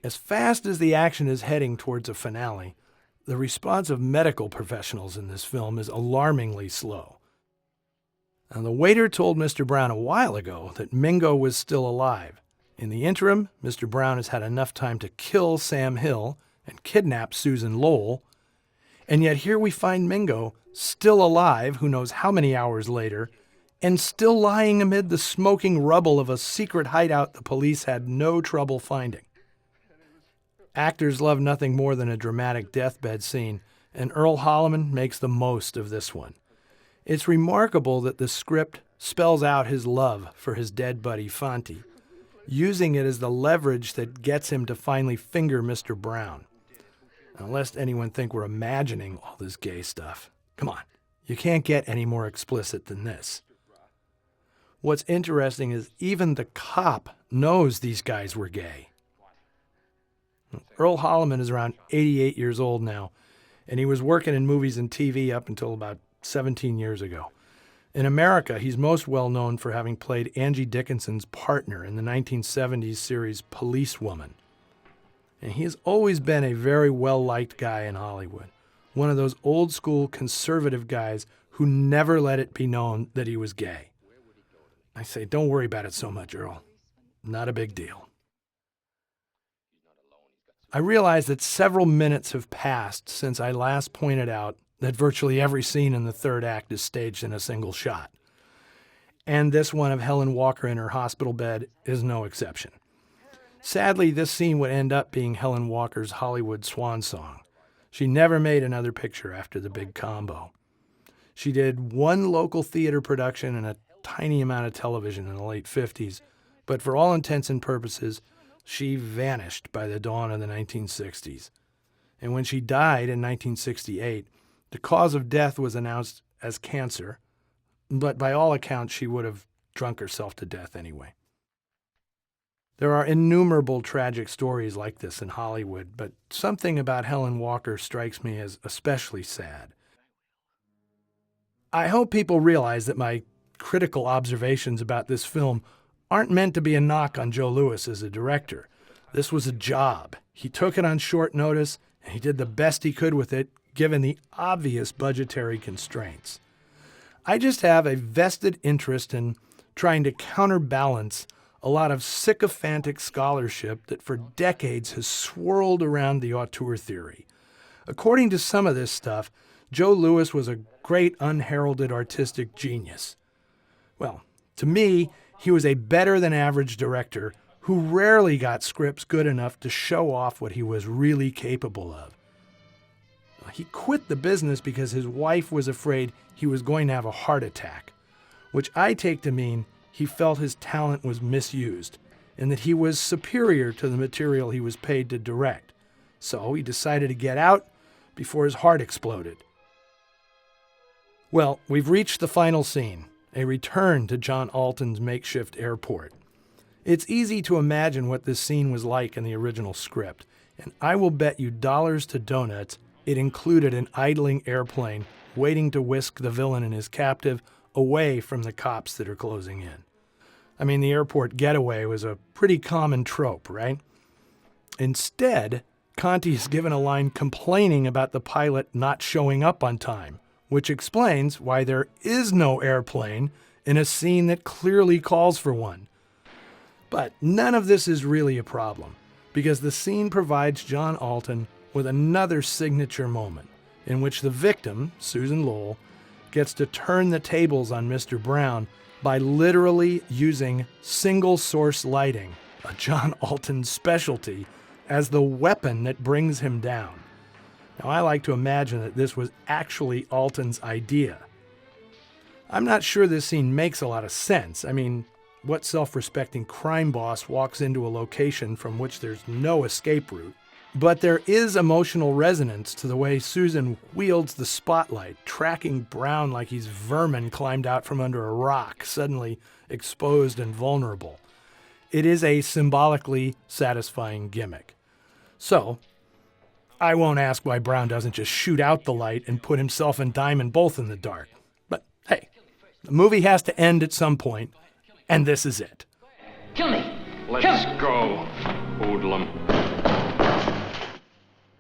As fast as the action is heading towards a finale, the response of medical professionals in this film is alarmingly slow. Now, the waiter told Mr. Brown a while ago that Mingo was still alive. In the interim, Mr. Brown has had enough time to kill Sam Hill and kidnap Susan Lowell, and yet here we find Mingo still alive, who knows how many hours later, and still lying amid the smoking rubble of a secret hideout the police had no trouble finding. Actors love nothing more than a dramatic deathbed scene, and Earl Holliman makes the most of this one. It's remarkable that the script spells out his love for his dead buddy Fanti, using it as the leverage that gets him to finally finger Mr. Brown. Now, lest anyone think we're imagining all this gay stuff. Come on, you can't get any more explicit than this. What's interesting is even the cop knows these guys were gay. Earl Holliman is around 88 years old now, and he was working in movies and TV up until about 17 years ago. In America, he's most well known for having played Angie Dickinson's partner in the 1970s series Policewoman. And he has always been a very well-liked guy in Hollywood, one of those old-school conservative guys who never let it be known that he was gay. I say, don't worry about it so much, Earl. Not a big deal. I realize that several minutes have passed since I last pointed out that virtually every scene in the third act is staged in a single shot. And this one of Helen Walker in her hospital bed is no exception. Sadly, this scene would end up being Helen Walker's Hollywood swan song. She never made another picture after the big combo. She did one local theater production and a tiny amount of television in the late 50s, but for all intents and purposes, she vanished by the dawn of the 1960s. And when she died in 1968, the cause of death was announced as cancer, but by all accounts, she would have drunk herself to death anyway. There are innumerable tragic stories like this in Hollywood, but something about Helen Walker strikes me as especially sad. I hope people realize that my critical observations about this film aren't meant to be a knock on Joe Lewis as a director. This was a job. He took it on short notice, and he did the best he could with it, given the obvious budgetary constraints. I just have a vested interest in trying to counterbalance a lot of sycophantic scholarship that for decades has swirled around the auteur theory. According to some of this stuff, Joe Lewis was a great unheralded artistic genius. Well, to me, he was a better-than-average director who rarely got scripts good enough to show off what he was really capable of. He quit the business because his wife was afraid he was going to have a heart attack, which I take to mean he felt his talent was misused and that he was superior to the material he was paid to direct. So he decided to get out before his heart exploded. Well, we've reached the final scene, a return to John Alton's makeshift airport. It's easy to imagine what this scene was like in the original script, and I will bet you dollars to donuts it included an idling airplane waiting to whisk the villain and his captive away from the cops that are closing in. I mean, the airport getaway was a pretty common trope, right? Instead, Conti is given a line complaining about the pilot not showing up on time, which explains why there is no airplane in a scene that clearly calls for one. But none of this is really a problem, because the scene provides John Alton with another signature moment in which the victim, Susan Lowell, gets to turn the tables on Mr. Brown by literally using single-source lighting, a John Alton specialty, as the weapon that brings him down. Now, I like to imagine that this was actually Alton's idea. I'm not sure this scene makes a lot of sense. I mean, what self-respecting crime boss walks into a location from which there's no escape route? But there is emotional resonance to the way Susan wields the spotlight, tracking Brown like he's vermin climbed out from under a rock, suddenly exposed and vulnerable. It is a symbolically satisfying gimmick. So, I won't ask why Brown doesn't just shoot out the light and put himself and Diamond both in the dark. But hey, the movie has to end at some point, and this is it. Kill me! Let's go, hoodlum.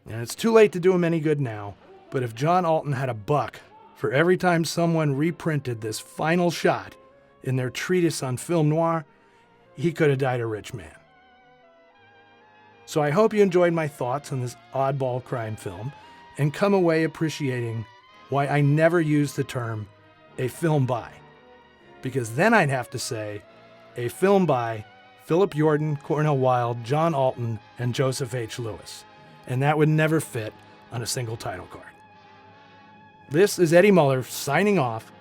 And it's too late to do him any good now, but if John Alton had a buck for every time someone reprinted this final shot in their treatise on film noir, he could have died a rich man. So I hope you enjoyed my thoughts on this oddball crime film and come away appreciating why I never use the term a film by. Because then I'd have to say a film by Philip Yordan, Cornel Wilde, John Alton, and Joseph H. Lewis. And that would never fit on a single title card. This is Eddie Muller signing off,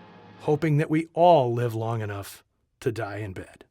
hoping that we all live long enough to die in bed.